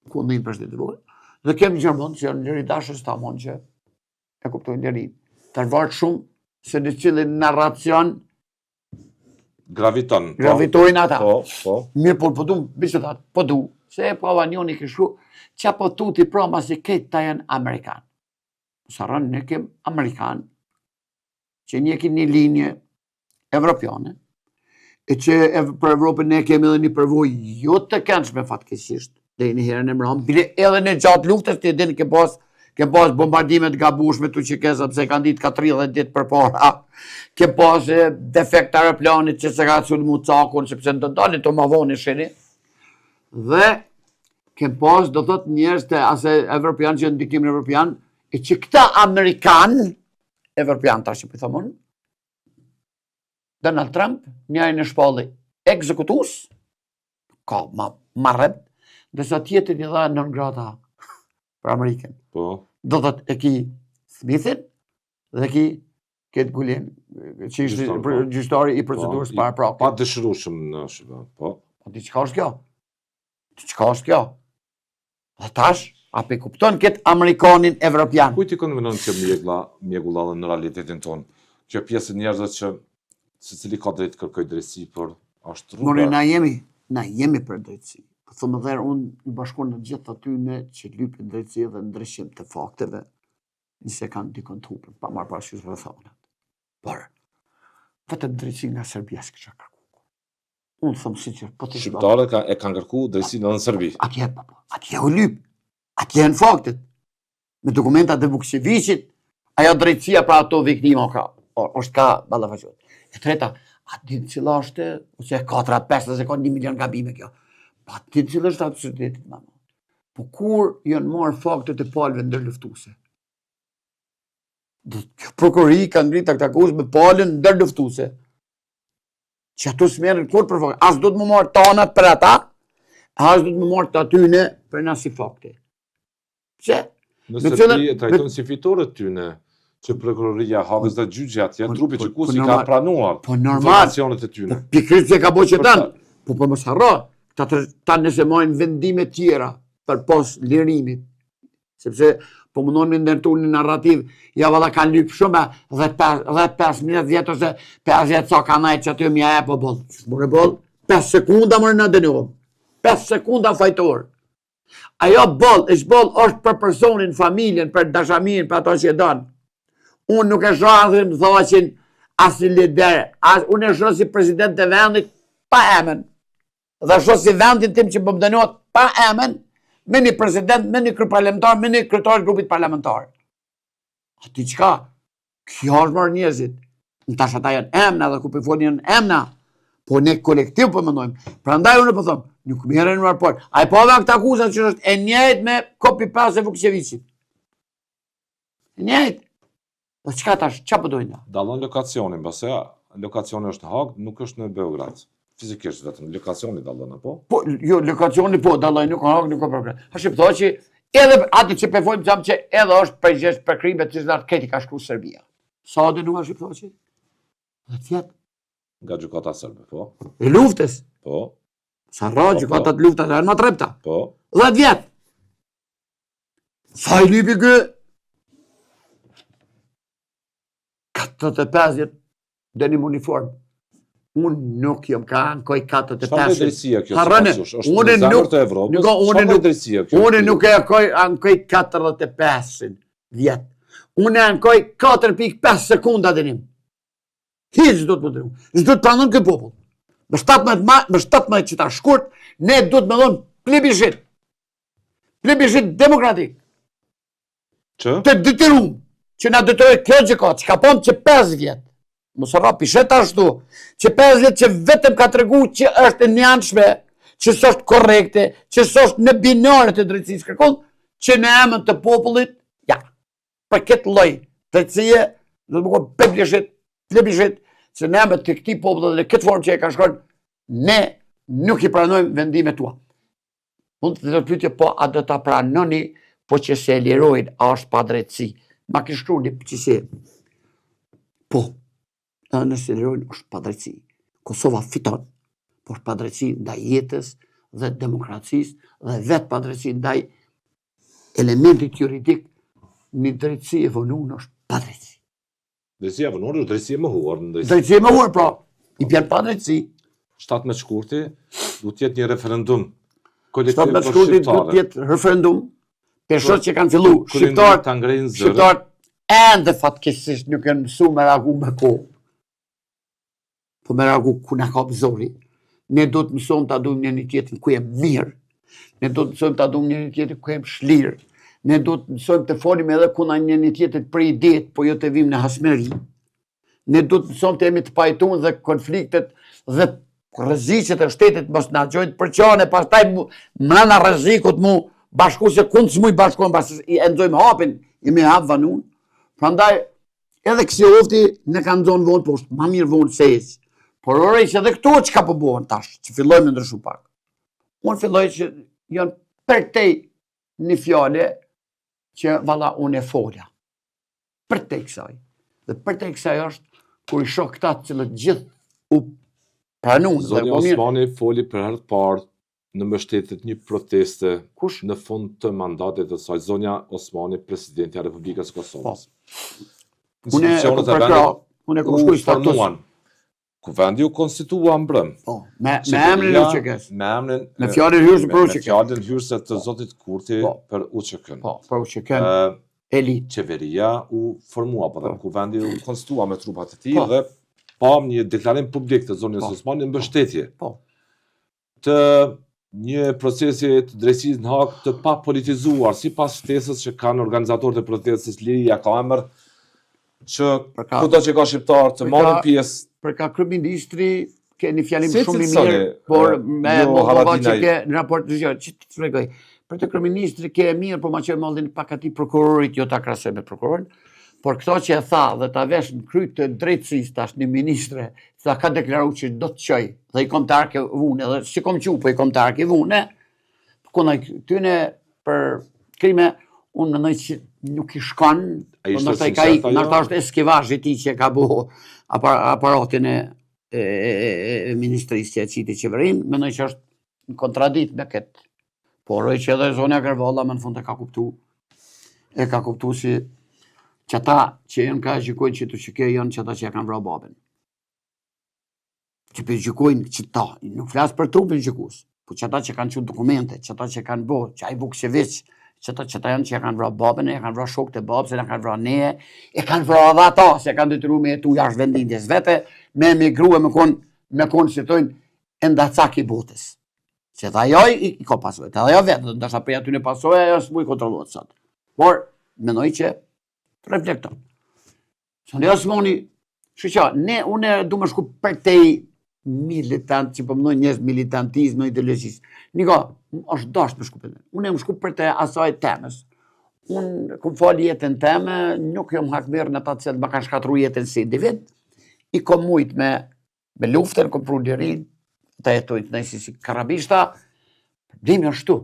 S3: ku në përshtetëruar, dhe kem një Gjermani që në njëri dashës ta mon që e kuptojnë njëri. Të rvartë shumë se në cilin narracion gravitojnë ata. Mirë, po du, bishë thatë, po du, se po avanjoni këshu, që po tu t'i pra masi këtë ta janë Amerikanë. Sarën ne kem Amerikanë, që një kem një linje evropiane, e që për Evropën ne kemi edhe një përvoj jo të këndshme fatkesisht, dhe një herën e mram, bile edhe në gjatë luftës të edhe ke pas bombardimet gabushme të qikesa, pse kanë ditë ka 30 ditë për para, ke pas defekt aeroplanit që se ka sulmu cakun, sepse në të dalit të ma voni sheni, dhe ke pas do thot njerës të ase evropian që ndikimin evropian, e që këta Amerikan, evropian ta që për thomon, Donald Trump, njëri në shpalli ekzekutus, ka marrët, dhe sa tjetër një dha non grata për Amerikën. Do thot e ki Smithin, dhe ki këtë Gulen, që ishte gjyqtari i procedurës para prakë.
S2: Pa dëshirueshëm në Shqipëri, po.
S3: Po ti çka është kjo? Ti çka është kjo? Dhe tash, Apo e kupton këtë Amerikanin evropian?
S2: Kujt i konvenon që mjegullallën në realitetin tonë? Kjo pjesë e njerëzve që secili ka drejt kërkoj drejtësi, por është
S3: More,
S2: rruga.
S3: na jemi për drejtësi. Po thëmë dhe unë i bashkon në gjithë atyne që lypin drejtësi dhe ndryshim të fakteve, nëse kanë dikon të hupën, pa marrë parasysh rrethonat. Por, vetëm drejtësi nga Serbia s'kisha kërku. Unë thëmë si që, po të shqiptarë.
S2: Shqiptarët e kanë kërku drejtësi në Serbi.
S3: Atje u lyp, atje në faktet. Me dokumentat e Vuksevicit, ajo drejtësia pra ato viktima është ka ballafaqohet. E treta, a ditë cila është, ose 4-5 se ka 1 milion gabime kjo. Pa ditë cila është absurdetit, mama. Po kur janë marrë faktet e palëve ndërluftuse? Prokurori ka ngritë këtë akuzë me palën ndërluftuse. Që ato s'merren kur për fakte. As do të më marrë tanat për ata, as do të më marrë të atyne për na si fakte. Pse?
S2: Në Serbi e trajton si fitore tyne, që prokuroria Hagës dhe gjyqja atje, trupi që kusi ka pranuar informacionet e tyne.
S3: Pikrisht që ka bo që tanë, po për mos harro, ta nëse majnë vendime tjera për pos lirimit, sepse po mundon me ndërtu një narrativ, ja valla kanë lypë shumë, dhe 15 vjetë ose 50 sa ka najtë që aty mja e po bollë. Shmore bollë, 5 sekunda mërë në dënuëm, 5 sekunda fajtor. Ajo bollë, është për personin, familjen, për dashamin, për ato që e donë. Unë nuk e shoh dhe më thoqin as si lider, unë e shoh si president të vendit pa emën. Dhe shoh si vendin tim që po më dënohet pa emën, me një president, me një kryeparlamentar, me një kryetar grupit parlamentar. Ati qka? Kjo është marrë njerëzit. Në tash ata janë emna dhe ku për folin janë emna, po ne kolektiv po mendojmë. Prandaj unë po them, nuk merren në raport. Ai po dha këtë akuzat që është e njëjtë me copy-paste e Vuksevicit. E njëjtë. Po çka tash, ç'a po dojnë?
S2: Dallon lokacionin, pse lokacioni është në Hag, nuk është në Beograd. Fizikisht vetëm lokacioni dallon apo?
S3: Po, jo, lokacioni po dalloj, nuk ka Hag, nuk ka problem. Ha shqiptoj që edhe atë që pe folëm jam që edhe është përgjegjës për krimet që zot këti ka shkruar Serbia. Sa do nuk është shqiptoj? Dhe tjetë.
S2: Nga gjykata serbe, po.
S3: E luftës.
S2: Po.
S3: Sa ra gjykatat luftat janë më trepta.
S2: Po.
S3: 10 vjet. Sa i lypi kë? 45 vjet denim uniform. Unë nuk jam ka ankoj 45.
S2: Çfarë drejtësia kjo?
S3: Harrëne, unë nuk e ankoj 45 vjet. Unë ankoj 4.5 sekunda denim. Hiç do të më dënu. S'do të pranon këtë popull. Me 17 qita shkurt, ne do të më dhonë plebishit. Plebishit demokratik.
S2: Që?
S3: Të detyruar që na detyroi kjo gjykatë, që ka pomë që 5 vjet. Mos harro pishet ashtu, që 5 vjet që vetëm ka tregu që është e njanshme, që s'është korrekte, që s'është në binare të drejtësisë kërkon, që në emër të popullit, ja, për këtë lloj drejtësie, do të bëjmë plebishit, që në emër të këtij populli dhe këtë formë që e ka shkruar, ne nuk i pranojmë vendimet tua. Mund të pyetje po a do ta pranoni, po që se lirojnë, a është pa drejtësi. Ma kishë shkruar një përgjigje. Po, nëse lirojnë është pa drejtësi. Kosova fiton, por është pa drejtësi ndaj jetës dhe demokracisë dhe vetë pa drejtësi ndaj elementit juridik, një drejtësi e vonuar është pa drejtësi.
S2: Drejtësia e vonuar është drejtësi e mohuar.
S3: Drejtësi e mohuar, pra, i bën pa drejtësi.
S2: 17 shkurti, du të jetë një referendum kolektiv
S3: 17
S2: për
S3: shkurti du
S2: shqiptarët.
S3: të jetë referendum, peshot që kanë fillu,
S2: shqiptarët,
S3: shqiptarët, ende fatkesisht nuk janë mësu me reagu me kohë. Po me reagu ku na ka zori. Ne do të mësojmë ta dujmë një tjetrin ku jem mirë. Ne do të mësojmë ta dujmë një tjetrin ku jem shlirë. Ne do të mësojmë të folim edhe ku na një tjetrit për idetë, po jo të vim në hasmeri. Ne do të mësojmë të jemi të pajtuar dhe konfliktet dhe rreziqet e shtetit mos na gjojnë për qane, pastaj mrena rrezikut mu bashku se kund s'muj bashkon, pas i endzojmë hapin, jemi hap vanun. Prandaj edhe kësi ofti ne kanë zonë vonë, po është ma mirë vonë se ecë. Por orej që edhe këto që ka përbohen tash, që fillojmë në ndryshu pak. Unë filloj që janë për tej një fjale që valla unë e folja. Për tej kësaj. Dhe për tej kësaj është kur i shoh këta cilët gjithë u pranun.
S2: Zoti Osmani foli për herë të parë në mbështetjet një proteste
S3: Kush?
S2: në fund të mandatit të saj, zonja Osmani, presidenti e Republikës së Kosovës. Institucionet e vendit
S3: unë e
S2: u
S3: shkuj status.
S2: formuan. Kuvendi u konstitua mbrëm.
S3: Po, me emrin e UÇK-s.
S2: Me emrin
S3: Me fjalën hyrëse për
S2: me
S3: UÇK.
S2: fjalën hyrëse të zotit Kurti
S3: Po.
S2: për UÇK-n.
S3: Po, për UÇK-n elit.
S2: Qeveria u formua, po dhe kuvendi u konstitua me trupat e tij
S3: Po.
S2: dhe pam një deklarim publik të zonjës
S3: Po.
S2: Osmani në mbështetje
S3: Po.
S2: të një procesi të drejtësisë në hak të pa politizuar, sipas ftesës që kanë organizatorët e protestës Liria ka emër që
S3: Përka-
S2: kudo që ka shqiptar të
S3: përka-
S2: marrin pjesë.
S3: Për ka kryeministri ke një fjalim
S2: Se
S3: shumë i
S2: cilësoni,
S3: mirë, por me
S2: jo
S3: Moldova
S2: Haradinaj.
S3: që ke në raport të gjë, që të shpjegoj. Për të kryeministri ke e mirë, por ma që mallin pak atij prokurorit, jo ta krahasoj me prokurorin. Por këto që e tha dhe ta vesh në kryt të drejtësisë tash një ministre, sa ka deklaruar që do të çoj, dhe i kombëtar ke vune, dhe si kom qu, po i kombëtar ke vune, kundaj tyne për krime, unë mendoj që nuk i shkon,
S2: Ai ishte
S3: ndoshta i ka
S2: sinqert,
S3: ikë,
S2: ajo?
S3: ndoshta është eskivazhi i tij që ka bëu aparatin e ministrisë që e qiti qeverin, mendoj që është në kontradikt me këtë. Por që edhe zonja Kërvalla më në fund e ka kuptu si që ata që janë ka gjykojnë që të qyke janë që ata që e kanë vrarë babën. Që për gjykojnë që ta, nuk flasë për trupin gjykus, po që ata që kanë qenë dokumente, që ata që kanë bo, që ai Vukšević, që ata janë që e kanë vrarë babën, e kanë vrarë shokët e babës, e kanë vrarë ne, e kanë vrarë edhe ata, se kanë detyruar me jetu jashtë vendindjes vete, me emigru e me konë si tojnë endacak i botës. Që dhe ajo i ka pasojë, edhe ajo vetë, ndërsa për aty në pasojë, ajo s'mu i kontrollohet sot. Por, mendoj që reflekton. Sonja Osmani, unë du më shku për te militant, që pëmënoj njës militantizm, në ideologjisë. Niko, është dasht më shku për te. Unë e më shku për te asaj temës. Unë kom fali jetën teme, nuk jom hakmerë në ta cilë më kanë shkatru jetën si individ, i kom mujt me luftën, kom pru lirin, ta jetojnë të nëjsi si karabishta, problemi është tu.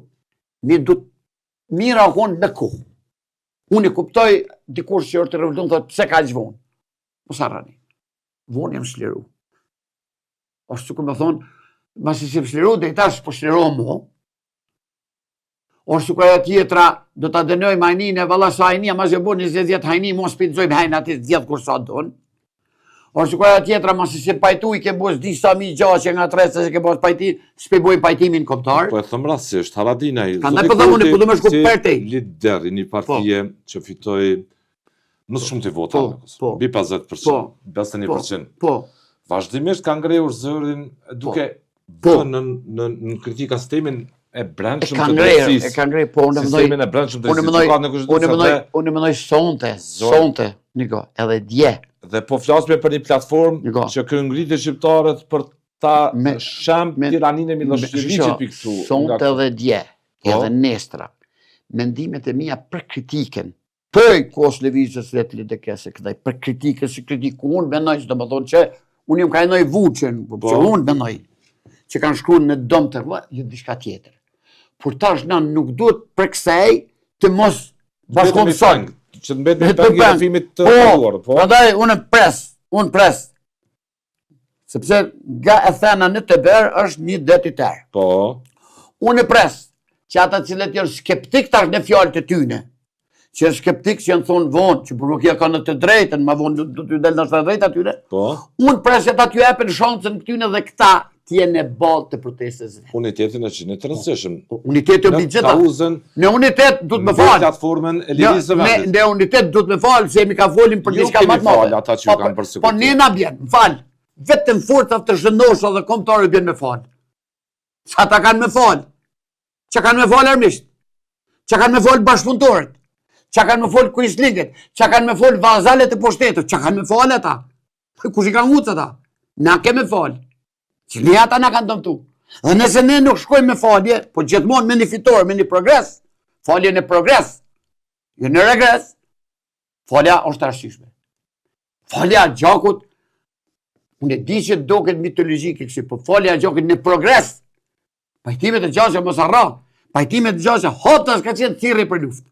S3: Mira konë me kohë. Unë i kuptoj dikush që është të revolutun, thot, pse ka që vonë? Mos harrani. Vonë jam shliru. Është që ku me thonë, masi si shliru, dhe i tash po shliru mu. Është që ku e tjetra, do të dënoj hajnin e valla sa hajnia, ma zë bu 20 hajni, mos pitzojmë hajnë ati 10 kur sa donë. Është që ku e tjetra, masi si pajtu i ke bos disa mi gjaqe nga trese, se ke bos pajti, s'pibojmë pajtimin koptar.
S2: Po e thëmë rasisht, Haradinaj,
S3: Prandaj po them unë, ku do më shku për te.
S2: lider i një partije që fitoi më shumë të vota në Kosovë, mbi 50%, 51%.
S3: Po,
S2: Vazhdimisht ka ngrehur zërin duke vënë në kritika sistemin e brendshëm të drejtësisë.
S3: e ka ngrejë, po unë
S2: Sistemin e brendshëm të
S3: Unë
S2: drejtësisë. Ka në Konstitucion
S3: më mënoj sonte, niko, edhe dje.
S2: dhe po flasme për një platformë
S3: Niko.
S2: që këngritet shqiptarët për ta shem tiraninë e Miloševićit pikë këtu.
S3: Sonte edhe dje, edhe nestra. Mendimet e mia për kritiken, për kos lëvizjes vetë lidekese këtaj, për kritikën si kritiku unë mendoj që do më thonë që unë jam ka enoj vuqen, që unë mendoj që kanë shkruar në dom të jo diçka tjetër. Por tash na nuk duhet për kësaj të mos bashkëpunojmë.
S2: Që të mbet me pengë i rrëfimit të kaluar. Po,
S3: prandaj unë pres. Sepse nga e thena në të berë është një det i terë.
S2: Po.
S3: Unë pres që ata cilët janë skeptik tash në fjalët e tyne, që janë skeptik që janë thonë vonë, që burgokia ka në të drejtën, ma vonë do t'ju del në të drejtë atyre.
S2: Po.
S3: Unë pres që ata t'ju jepen shansën këtyne dhe këta t'jenë e balë të protestës.
S2: Unitetin e qinë të rëndësishëm.
S3: Uniteti obligjeta. Në unitet du të më falë.
S2: Platformën e lirisë së vendit.
S3: Në unitet du të më falë, se jemi ka folim për diçka më të madhe.
S2: ata që ju kanë përsekutuar.
S3: Po ne na bjen, më falë. Vetëm forcat të zhëndosha dhe kombëtarët bjen me falë. Sa ta kanë me falë? Që kanë me falë armisht? Që kanë me falë bashkëpunëtorët? Që kanë me falë kuislingët? Që kanë me falë vazalet e pushtetit? Që kanë me falë ata? Kush i kanë hucë ata? Na keme falë. Që ne ata na kanë dëmtu. Dhe nëse ne nuk shkojmë me falje, po gjithmonë me një fitore, me një progres, falje në progres, jo në regres, falja është arsyeshme. Falja gjakut, unë e di që doket mitologjike kështu, po falja gjakut në progres, pajtimet e gjatë mos harro, pajtimet e gjatë hota s'ka qenë thirrje për luftë.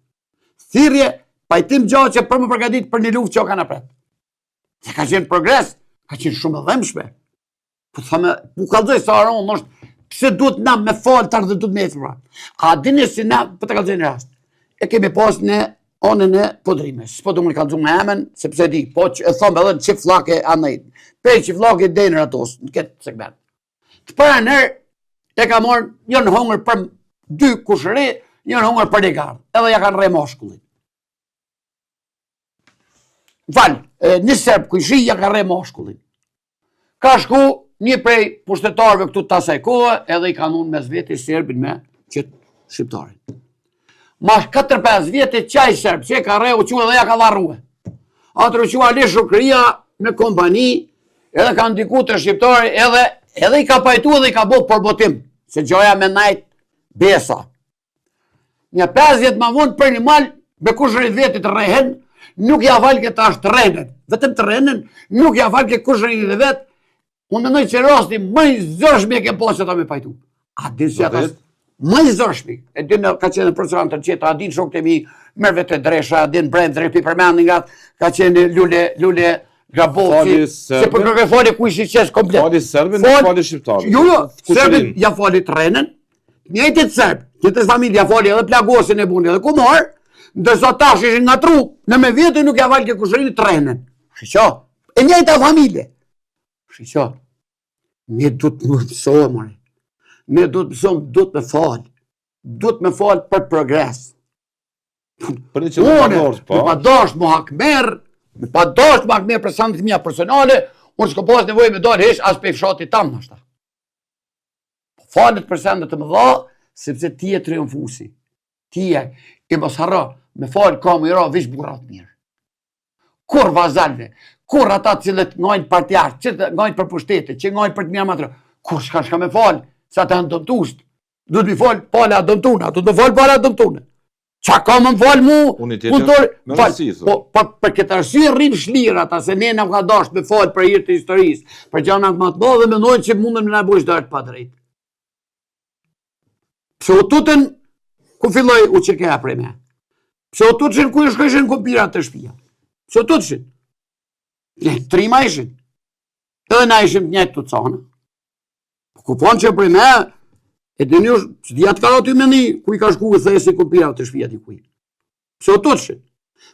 S3: Thirrje, pajtim gjatë për më përgatit për një luftë që ka napret. Se ka qenë progres, ka qenë shumë e dhëmshme. Po thëmë, u kallëzoj sa aron është pse duhet na me falë të ardhë duhet me ecë pra. A dini si na, për të kalëzën rast, e kemi pas në onën e podrimes. S'po du më kalëzu me emen, sepse di, po që e thom edhe në qif flake anajt. Pej qif flake denër atos, në këtë segment. Të para nërë, e ka morë njën hongër për 2 kushëri, njën hongër për degarë, edhe ja kanë re moshkullin. Një serb kujshi ja ka re moshkullin. Ka shku një prej pushtetarëve këtu të asaj kohë, edhe i kanon mes veti serbin me qëtë shqiptarin. Mas 4-5 vjetë qaj serb, që ka re u që edhe ja ka dharruhe. Atër u që ali shukria në kompani, edhe ka ndiku të shqiptari, edhe i ka pajtu edhe i ka bo përbotim, se gjoja me najt besa. Një 5 vjetë ma vonë për një malë, be kushërit vetit rehen, nuk ja valë këtë ashtë renen, vetëm të renen, nuk ja valë këtë kushërit dhe vetë, unë mendoj që rasti më i zërshmi e ke posë që ta me pajtu. A din si atas, më i zërshmi, e din ka qenë në profesorant të qetë, a din shok të mi, mërve të dresha, a din brend, drepi për menin nga, ka qenë lule Gaboci, se për kërke fali ku ishi qesë komplet.
S2: Fali serbin, fali shqiptarën.
S3: Jo, serbin ja fali të renen, njëjtit serb, njëtës familja fali edhe plagosin e bundi edhe kumar, ndërsa tash ishin nga tru, në me vjetë nuk ja valë ke kushërin të renen. Shqo, e njëjta familje. Shqo, ne du të më mësohë, ne du të mësohë, du të me falë. Du të me falë për progres.
S2: Për një që më padosht, po?
S3: Me padosht më hakmer, me padosht më hakmer për sandet mija personale, unë s'ko pas nevoj me dalë hesh as pe fshati tam nashta. Falet për sandet të më dha, sepse ti e triumfusi. Ti e mos harra, me falë kam i ra vish burat mirë. Kur vazalve, kur ata cilët ngajnë partjarë, që ngajnë për pushtetit, që ngajnë për të mija matërë, kur shka me falë, sa të në dëmtusht, du të mi falë pala dëmtuna, du të me falë pala dëmtuna. Qa ka më falë mu,
S2: me rësisë.
S3: Për këtë arsye rrinë shlirë ata, se ne në ka dasht me falë për hirë të historisë, për gjana të matë bo dhe mendojnë që mundën me në bujsh dërët pa drejtë. Pse u tutën, ku filloj u që keja prej me? Pse u tutëshin ku i shkëshin kompirat të shpia? Pse u tutëshin? Trima ishin. Edhe na ishim njëtë të cana. Ku ponë që prej me, e dhe njësh, që dhja të ka aty me një, ku i ka shku e thesi kompirat të shpia t'i kuj. Pse u tutëshin?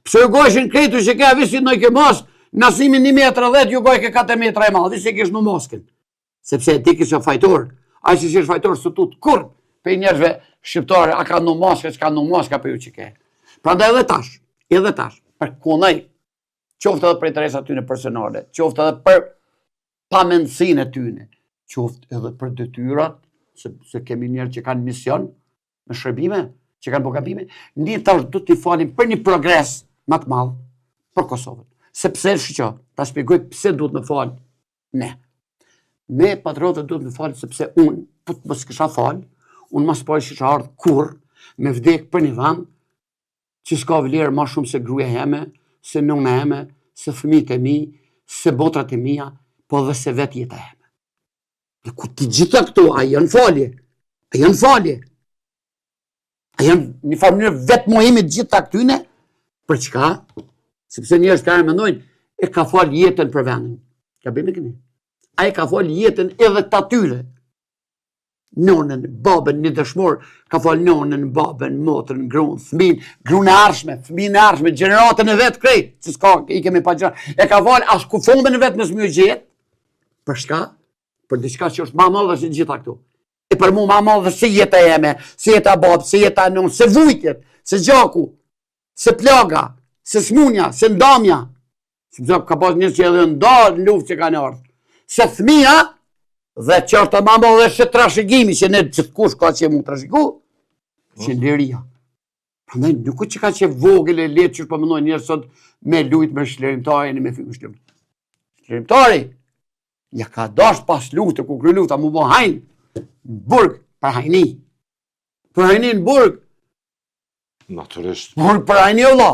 S3: Pse u gojshin kretu që keja visit në i ke mos, nësimin 1 metra 10, ju goj ke 4 metra e madhë, se kesh në moskin. Sepse ti kisha fajtor, a që shesh fajtor së tut, kur? Pe njerëzve shqiptare, a ka në moska, që ka në moska për ju që ke. Pra nda edhe tash, për konaj, qoftë edhe për interesat tyne personale, qoftë edhe për pamendësin e tyne, qoftë edhe për detyrat, se kemi njerë që kanë mision, me shërbime, që kanë bogabime, një tash du t'i falim për një progres më të madhë për Kosovën. Sepse shqo, ta shpjegoj pse duhet me falë ne. Me patriotët duhet me falë sepse unë, po të mos kisha falë, unë mas pojë që ardhë kur me vdek për një vend që s'ka vlerë ma shumë se gruja jeme, se nëna jeme, se fëmijët e mi, se botrat e mija, po dhe se vetë jeta jeme. Dhe ku ti gjitha këto, a janë falje, a janë një farë vetë mohimit gjitha këtyne, për çka? Sepse njerëz ka mendojnë, e ka falë jetën për vendin. Ka bëjmë këni. A e ka falë jetën edhe të atyre. Nonën, babën, një dëshmor, ka falë nonën, babën, motrën, grunë, fëmin, grunë e arshme, fëmin e arshme, gjeneratën e vetë krejt, që s'ka, i kemi pa gjeneratën, e ka falë as ku fondën e vetë nësë mjë gjetë, për shka? Për diçka që është ma madhe se gjitha këtu. E për mu ma madhe se jeta jeme, se jeta babë, se jeta nënë, se vujtjet, se gjaku, se plaga, se smunja, se ndamja, se ka pas njës që edhe ndarë në luft që ka në ardhë, se thmija, dhe që është ma më dhe se trashëgimi, që ne gjithë kush ka që mu trashëgu, që liria. Prandaj nuk që ka që vogël e letë që është përmënoj njërë sot me lujt me shlerimtari në me fymë shlerimtari. Shlerimtari, ja ka dasht pas lutë, ku kry lutë, a mu bo hajnë, në burg, për hajni. Për hajni në burg.
S2: Naturisht.
S3: Burg për hajni o la.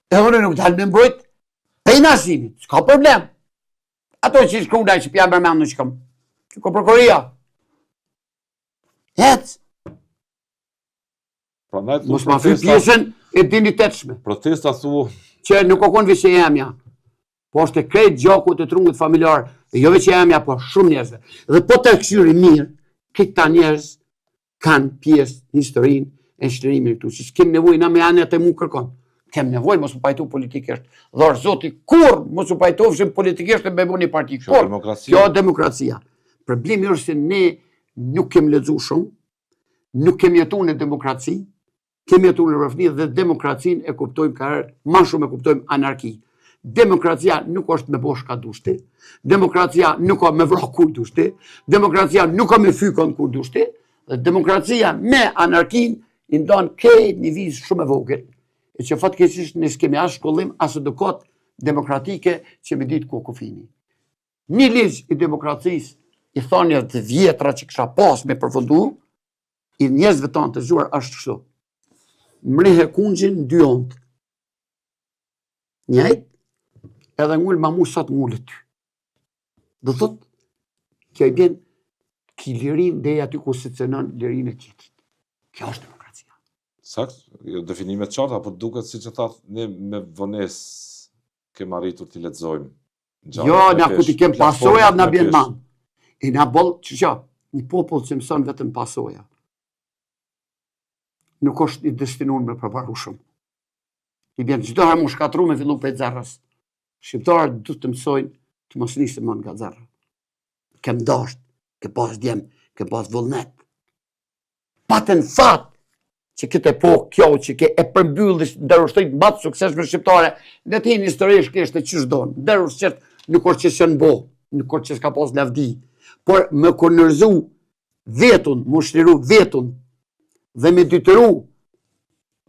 S3: E unë nuk dalë me mbrojt, pejnë asimit, s'ka problem. Ato që shkru daj që pja bërmen në shkëm. Që ko përkoria. Hecë. Mos ma fy pjesën e dignitetshme.
S2: Protesta thu.
S3: Që nuk o konë vishë e emja. Po është e krejt gjaku të trungut familjar. E jo veç e emja, po shumë njerëzve. Dhe po të këshyri mirë, këta njerëz kanë pjesë në historinë e shtërimit këtu. Si s'kem nevojë na me anët e mu kërkon. Kem nevojë mos u pajtu politikisht. Dhor zoti, kur mos u pajtofshim politikisht me bëni parti.
S2: Kjo demokracia.
S3: Kjo demokracia. Problemi është se ne nuk kem lexuar shumë, nuk kemi jetuar në demokraci, kemi jetuar në rrëfni dhe demokracinë e kuptojmë ka më shumë e kuptojmë anarki. Demokracia nuk është me bosh ka dushti, demokracia nuk ka me vrah kur dushti, demokracia nuk ka me fykon kur dushti, dhe demokracia me anarkin i ndonë krejt një vizë shumë e vogël, e që fatkeqësisht ne s'kemi as shkollim, as edukat demokratike që me ditë ku kufini. Një ligj i demokracisë, i thonjë të vjetra që kisha pas me përfundu, i njerëzve tanë të zgjuar është kështu. Mrihe kungjin dy ondë. Njëjtë, edhe ngull ma mu sa të ngullet ty. Do thot, kjo i bjen ki lirin dhe aty ku secënon lirin e tjetrit. Kjo është demokracia.
S2: Sakt, jo definime të qarta, po duket si që thatë, ne me vones kem arritur t'i lexojmë.
S3: Jo, na ku t'i kem pasoja, na bjen man. E na boll, që një popull që mëson vetëm pasoja. Nuk është i destinuar me përparu shumë. I bjen çdo herë mu shkatru me fillu prej zerrës. Shqiptarët du të mësojnë të mos nisë më nga zerra. Kem dasht, ke pas djem, ke pas vullnet. Patën fat që këtë epokë kjo që ke e përmbyllish ndërushtrit më të suksesshme shqiptare, le të jeni historisht kështë që ç'don. Ndërus qëtë nuk është që s'janë bo, nuk është që s'ka pas lavdi, por me kolonizu vetun, mu shliru vetun dhe me dytëru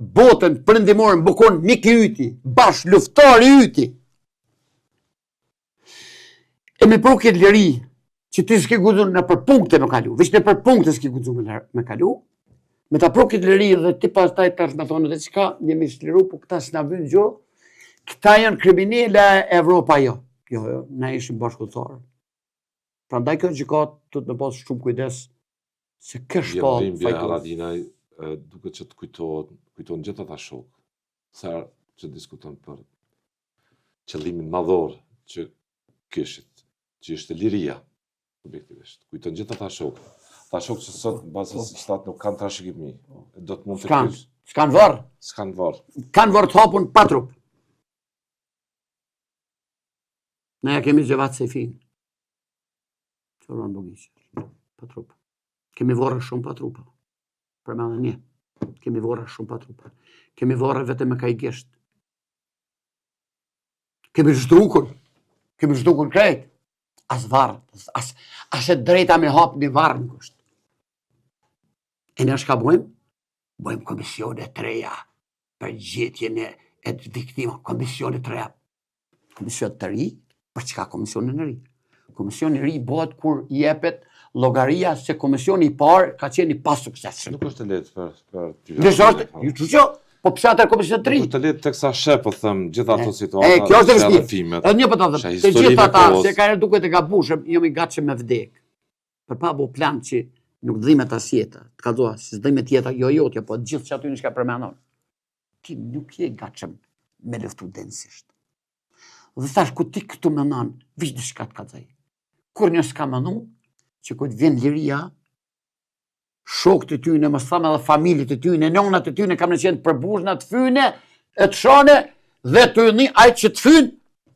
S3: botën perëndimore më bukon mik i yti, bash luftar i yti. E me pro këtë liri, që ti s'ke guxuar në përpunkte me kalu, veç në përpunkte s'ke guxuar me kalu, me ta pro këtë liri dhe ti pastaj tash me thonë dhe çka, jemi shliru, po këta s'na vyn gjë, këta janë kriminele, Evropa jo. Jo, na ishim bashkëtorë. Prandaj kjo gjykat do të pas shumë kujdes se kësh pa
S2: Bia Haradinaj, duke që të kujton gjithë ata shok, sa që diskuton për qëllimin madhor që kishit, që ishte liria, objektivisht. Kujton gjithë ata shok. Ata shok që sot, në bazë si shtatë, nuk kanë trashëgimi. Do të mund të kysh.
S3: S'kan varë.
S2: S'kan varë.
S3: Kanë varë të hapun pa trup. Ne ja kemi gjevat se finë. Që rronë bugishë. Pa trup. Kemi varë shumë pa trupa. Për me dhe një. Kemi varë shumë pa trupa. Kemi varë vete me ka i gisht. Kemi zhdukun. Kemi zhdukun krejt. As varë. As e drejta me hapë një varë në kështë. E në shka bojmë? Bojmë komisione të reja për gjetjen e viktima. Komisione të reja. Komisione të ri? Për çka komisione në ri? Komisione në ri bëhet kur jepet llogaria se komisioni i parë ka qenë i pasuksesshëm.
S2: Nuk është e lehtë për ty.
S3: Nëse është, jo, po pse atë komision të ri?
S2: Nuk është e lehtë teksa shef, po them, gjithë ato situata.
S3: Kjo është e vështirë. Edhe një po ta them, të gjithë ata se kanë duket e gabushëm, jam i gatshëm me vdek. Për pa bu plan që nuk dhimet as jeta. Të kallzoa, si dhimet jeta jo jotja, po gjithë që aty në shka përmendon. Ti nuk je gatshëm me luftu densisht. Dhe thash, ku ti këtu menon, vish diçka të kallzoj. Kur një s'ka menu, që këtë vjen liria, shokët të tyne, më thamë edhe familjet të tyne, nonat të tyne, kam në qenë për buzna të fyne, e të shane, dhe të një ajtë që të fynë,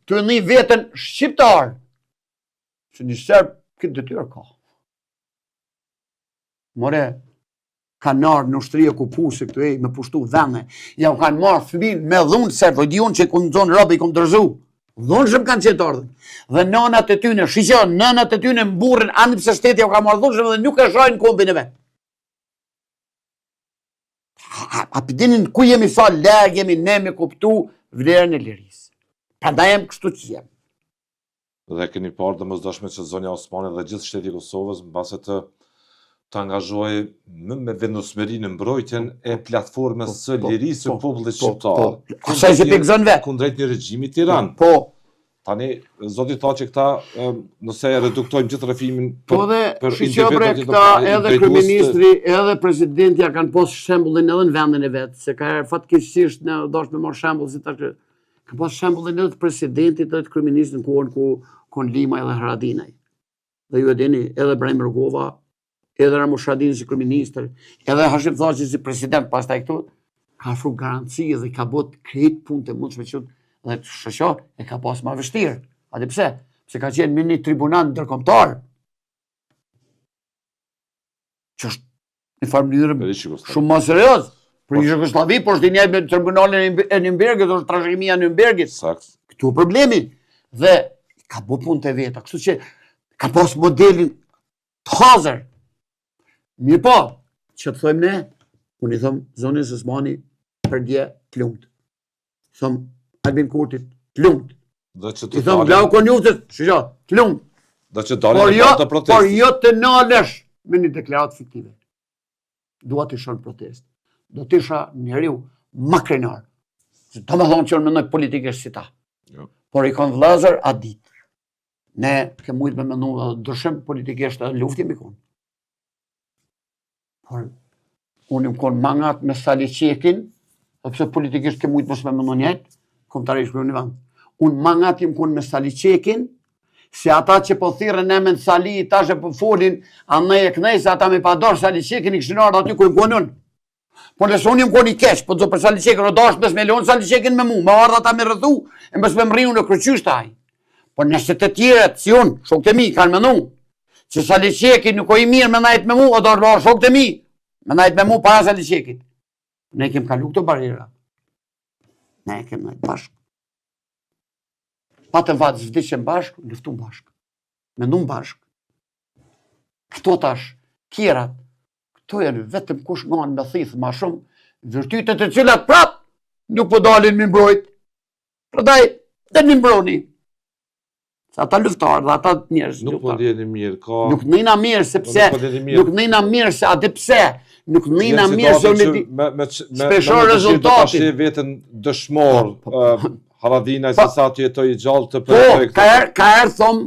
S3: të një vetën shqiptar. Që një sërbë, këtë detyrë ka. More, kanë marrë në ushtëria ku pusë këtu me pushtu vende, ja u kanë marrë fëmin me dhunë sërbë, di unë që ku në zonë robe i kom dërzu. Dhunë shumë kanë qenë të ardhën. Dhe nënat e tyne, shqyqon, nënat e tyne më burën, anë pëse shtetja u ka marrë dhunë shumë dhe nuk e shojnë kombin e vetë. A përdinin ku jemi sa lërë, jemi ne me kuptu vlerën e lirisë. Prandaj jam kështu që jem.
S2: Dhe keni parë dhe mësdashme që zonja Osmani dhe gjithë shteti i Kosovës në base të angazhojë me vendosmëri në mbrojtjen e platformës së lirisë së popullit shqiptar.
S3: Asaj që pikëzon vetë.
S2: Kundrejt një regjimi tiran.
S3: Po.
S2: Tani, zoti tha që këta, nëse reduktojmë gjithë rrefimin
S3: për individët këta edhe kryeministri, edhe presidentja kanë pas shembullin edhe në vendin e vet, se ka fatkeqësisht ne dash me marr shembull si tash. Ka pas shembullin edhe të presidentit edhe të kryeministit në kohën ku Lima edhe Haradinaj. Dhe ju e dini, edhe Ibrahim Rugova edhe Ramush Haradinaj si kryeministër, edhe Hashim Thaçi si president pastaj këtu, ka afru garanci dhe ka bot krejt punë të mundshme që dhe shoqë e ka pas më vështirë. A di pse? Pse ka qenë në një tribunal ndërkombëtar. Që është në farë mënyrë shumë më serioz. Për Jugosllavi, po është dinjë me tribunalin e Nürnbergit, është trashëgimia e Nürnbergit. Këtu problemi. Dhe ka bo punë të veta, kështu që ka pas modelin të hazër. Mirë po, që të thëjmë ne, unë i thëmë Zonis Osmani për dje të lumët. Thëmë Albin Kurtit të lumët. I thëmë Glau Konjutit, shëgjo, të lumët. Por jo të nalesh me një deklarat fiktive. Dua të isha në protest. Do të isha njeriu më krenar. Do më thonë që unë mendoj politikisht si ta. Por i kanë vllazër a ditë. Ne ke mujtë me mendu dhe dëshëm politikisht edhe luftim i konë. Por unë im konë mangat me Sali Qekin, dhe pse politikisht ke mujtë mos me mendu njëjtë, kombëtarisht për një vend. Unë mangat im konë me Sali Qekin, se ata që po thirrën emrin Sali, tash e po folin, anëj e kënej, se ata me pador Sali Qekin i kishin ardhur aty ku i konë unë. Po nëse unë im konë i keq, po do për Sali Qekin, o dash 5 milion Sali Qekin me mu, me ardha ata me rrëdhu, e mbes me mriu në kryqysh taj. Po nëse të tjerët, si unë, shokët e mi, kanë menu, që Sali Qekin nuk o i mirë me najt me mu, o dash bërë shokët e mi, me najt me mu para Sali Qekit. Ne kem kalu këto barjera. Ne kem najt bashkë. Pa të vatë zvdicem bashkë, luftum bashkë. Mendum bashkë. Këto tash, kjerat, këto janë vetëm kush nganë me thithë ma shumë, vërtytet e cilat prap nuk po dalin mi mbrojt. Prandaj, dhe mi mbroni. Sa ata luftarë dhe ata njerëz.
S2: Nuk po ndjeni mirë, ka...
S3: Nuk nëjna mirë, sepse... Nuk nëjna mirë, se adi pse. Nuk nëjna mirë, se unë speshor rezultatin.
S2: Me vetën dëshmor, Haradinaj se sa të jetoj i gjallë të
S3: përëtoj këtë. Po, ka erë thomë,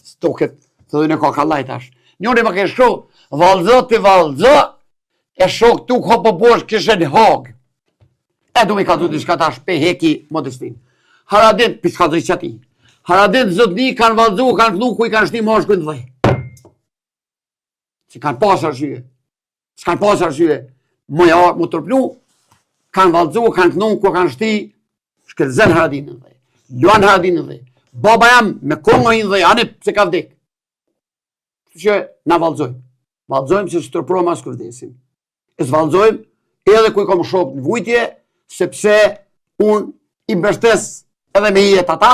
S3: stoket, të dhe në ka kalaj tash. Njëri më ke shku, valzë të valzë, e shok tu ko po bosh këshën hog. E du mi ka tu të shka tash, pe heki modestin. Haradin, piska dhe qëti. Haradin zëtni kanë valzu, kanë kënu ku i kanë shni moshkën dhe. Si kanë pas arsye. S'kanë pas arsye. Më tërplu, kanë valzu, kanë kënu ku kanë shti, shkëllëzën Haradinën dhe. Luan Haradinën dhe. Baba jam me kongohin dhe, anë se ka vdek. Që na valzojmë. Valzojmë që së tërprojmë asë kërdesim. E së valzojmë edhe ku i kom shopë në vujtje, sepse unë i mbështes edhe me jetë ata,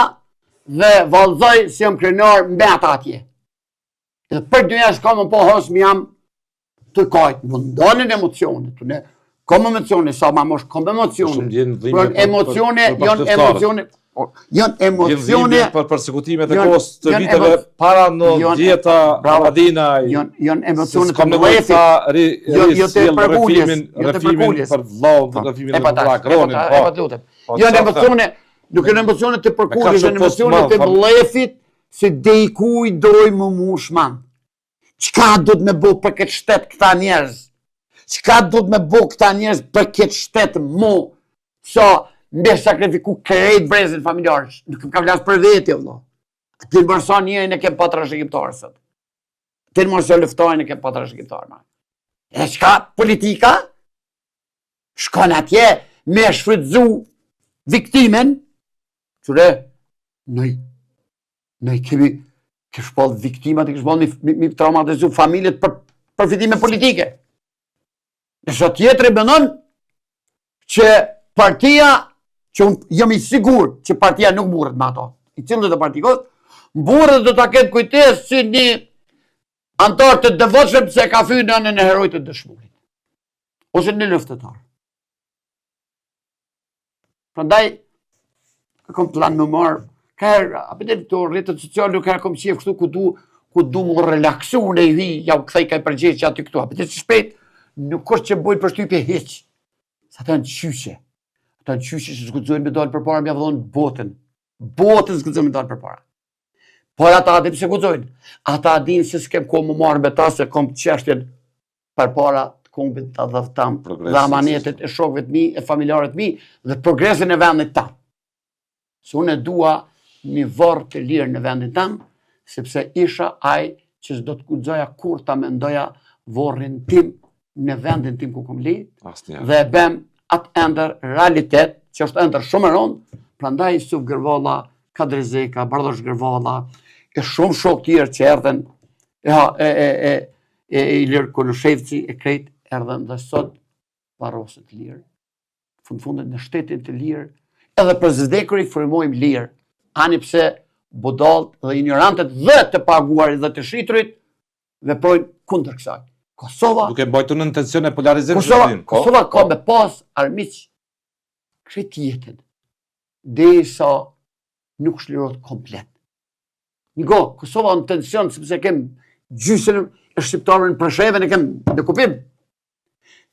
S3: dhe valzoj si jam krenar mbe ata atje. Edhe për dyja s'ka më po hos mi jam të kajtë, më ndonin emocionet, të ne, kom emocionet, sa ma mosh, kom emocionet, për emocionet, janë emocionet,
S2: për persekutimet e kos të viteve para në djeta, Haradinaj,
S3: janë emocionet të mëlefit, jo të përkuljes,
S2: për vlau, refimin e vllak, ronin,
S3: janë emocionet, nuk janë emocionet të përkuljes, janë emocionet të mëlefit, se dejkuj doj më mushman. Qka do të me bo për këtë shtet këta njerëz? Qka do të me bo këta njerëz për këtë shtet mu? So, mbe sakrifiku krejt brezin familjarës. Nuk ka vlasë për veti, vëllo. Të në mërsa njërin e kem pa trashëgjimtarë, sot. Të në mërsa luftojnë e kem pa trashëgjimtarë. E qka politika? Shkon atje me shfrytzu viktimen, qëre, nëj kemi këshpall viktimat e këshpall mi traumatizu familjet për përfitime politike. Nëse tjetëri bënon që partia, që unë jam i sigur që partia nuk mburët me ato, i cilët e partikot, mburët dhe ta ketë kujtes si një antar të devotshëm se ka fy në anën e herojt të dëshmurit. Ose një luftetar. Prandaj, kom plan më marë, apëtë të rritët social nuk kom qef kështu ku du më relaksu në i hi, ja u këthej ka i përgjesh që aty këtu. Apëtë që shpejt, nuk është që bojnë për shtypje heq. Sa ta në qyshe. Ta në qyshe që s'gudzojnë me dalë për para, mja vëdhon botën. Botën s'gudzojnë me dalë për para. Por ata adin se gudzojnë. Ata adin se s'kem ko më marë me ta, se kom qeshtjen për para të kombit të dhëvtam, dhe amanetet e shokve të mi, e familjarët mi, dhe progresin e vendit tam. Se unë e dua një varë të lirë në vendin tam, sepse isha aj që s'do të guxoja kur ta mendoja vorrin tim në vendin tim ku kom li,
S2: Asnjëherë.
S3: dhe e bëm atë ëndër realitet, që është ëndër shumë e rëndë, prandaj Yusuf Gërvalla, Kadri Zeka, Bardosh Gërvalla, e shumë shok tjerë që erdhen, Ilir Kulushevci, e krejt erdhen dhe sot varroset të lirë, fundit në shtetin të lirë, edhe për zdekur i frymojmë lirë, ani pse budallt dhe ignorantët dhe të paguarit dhe të shiturit veprojnë kundër kësaj. Kosova,
S2: Duke mbajtur në intencion e polarizimit.
S3: Kosova ka me pas armiq krejt jetën, derisa nuk shlirohet komplet. Kosova në tension sepse kem gjysën e shqiptarëve në Preshevën, e kem në kupim.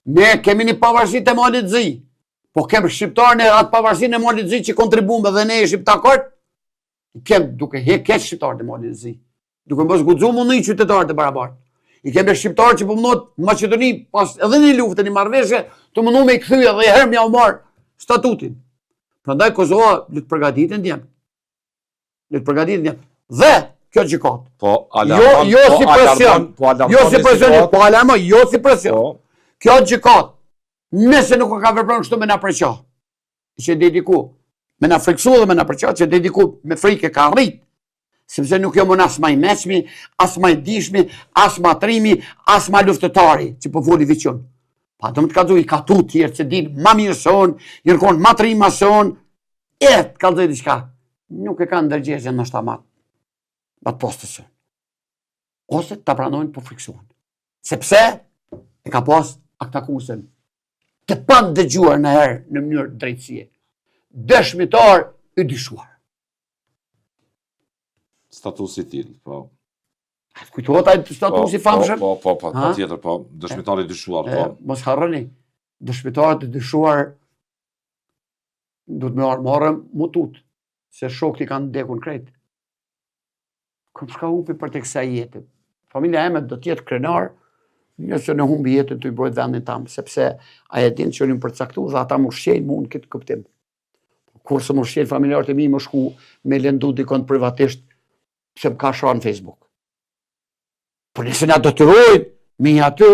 S3: Ne kemi një pavarësi të Malit Zi, po kem shqiptarën e atë pavarësinë e Malit Zi që kontribuam dhe ne shqiptarët, kem duke keq shqiptarët e Malit Zi, duke mos guxuar mundë qytetarët e barabartë. I kemi shqiptarë që po mundohet në Maqedoni pas edhe një lufte, një marrëveshje, të mundu me i kthye dhe herë mja u marr statutin. Prandaj Kosova le të përgatiten djem. Le të përgatiten djem. Dhe kjo gjykat.
S2: Po,
S3: Jo si presion. Jo si presion. Kjo gjykat, nëse nuk ka vepruar kështu me na preqa, që dediku, me na friksu dhe me na preqa, që dediku me frikë ka rrit. Sepse nuk jam as më i meçmi, as më i dishmi, as më trimi, as më luftëtari, që po voli viçun. Pa do të kallzoj ka tu tjerë që din më mirë son, jërkon më trima son, të kallzoj diçka. Nuk e kanë ndërgjegjën në shtamat. Bat postës. Ose ta pranojnë po friksuan. Sepse e ka pas aktakuesen të pan dëgjuar në herë në mënyrë drejtësie. Dëshmitar i dyshuar.
S2: Statusi i tillë, po.
S3: Kujtohet ai statusi famshëm?
S2: Po, patjetër, po. Dëshmitari i dyshuar, po.
S3: Mos harroni, dëshmitarët e dyshuar duhet me marrëm mutut, se shokët i kanë dekun krejt. Kom shka hupi për të kësaj jetë. Familja eme do t'jetë krenar, nëse në humbi jetën të i brojt vendin tamë, sepse a e din që një përcaktu dhe ata më shqenjë mund këtë këptim. Kurse më shqenjë familjarët e mi më shku me lëndu dikon privatisht, se më ka shra në Facebook. Por nëse nga do të rojnë, me një aty,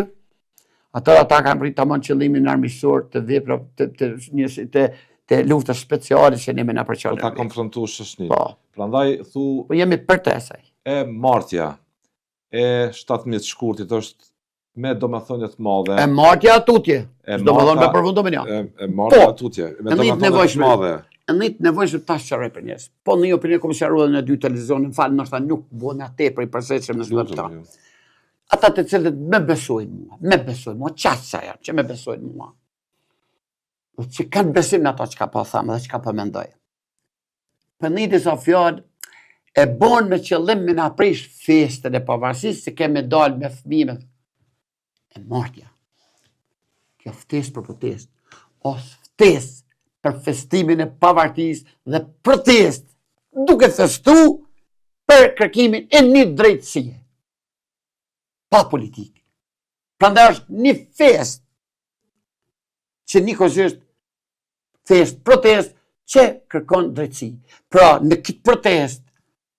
S3: ata kanë pritë të mënë qëllimin armiqësor të vepra, të luftës speciale që ne me nga përqalë.
S2: Po ta konfrontu shëshnin.
S3: Po.
S2: Prandaj, thu,
S3: Po jemi për të esaj.
S2: e martja, e 17 shkurtit është me domethënie të madhe.
S3: E martja tutje. Do më thonë me përfundimin ja.
S2: E martja tutje, me domethënie të madhe.
S3: Në të nevojshme tash çfarë për njerëz. Po në një opinion komisaruar në dy televizionin, fal, ndoshta nuk bën atë për i përshtatshëm në zyrtar. Ata të cilët me besojnë mua, çfarë janë, që me besojnë mua. Po që kanë besim në ato çka po them dhe çka po mendoj. Për një disa fjalë e bon me qëllim me na prish festën e pavarësisë se kemi dalë me fëmijë e martja. Kjo ftesë për protestë, ose ftesë për festimin e pavarësisë dhe protestë, duke festu për kërkimin e një drejtësie, pa politikë. Prandaj është një festë që njëkohësisht festë, protestë që kërkon drejtësi. Pra, në këtë protestë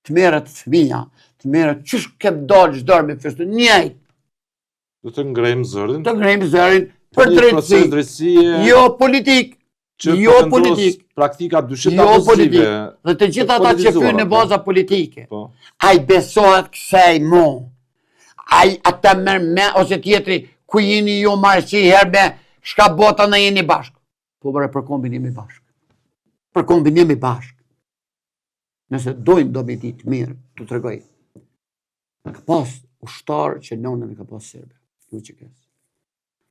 S3: të merret fëmija, të merret çish kem dalë çdo me festu njëjtë.
S2: Do të ngrejmë zërin.
S3: Të ngrejmë zërin për
S2: drejtësi.
S3: Jo politik. Jo politik.
S2: Praktika dyshim
S3: Jo politik. Dhe të gjitha ata që fynë në baza politike. Ai besohet kësaj mo. Ai ata merr me ose tjetri ku jeni ju marrë që herë me shka bota në jeni bashkë. Po bërë për kombin jemi bashkë. Për kombin jemi bashkë. Nëse dojmë do me ditë mirë, të tregoj. Ka pas ushtarë që nonën e ka pas serbe. Ju që kësë.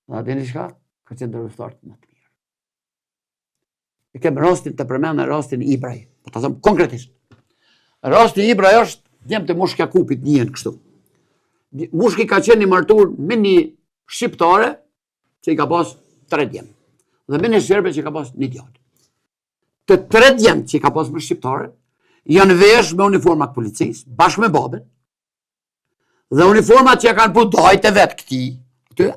S3: Dhe adeni shka? Ka qenë dhe ushtarë të më të mirë. E kemë rastin të përmenë rastin Ibraj. Po të thëmë konkretisht. Rasti Ibraj është djemë të Mushkja Kupit njën kështu. Mushki ka qenë një martur me një shqiptare që i ka pas 3 djemë. Dhe me një serbe që i ka pas 1 djallë. Të 3 djemë që i ka pas me shqiptare janë vesh me uniformat policisë, bashkë me babën. Dhe uniformat që ja kanë pu dajt e vetë këti,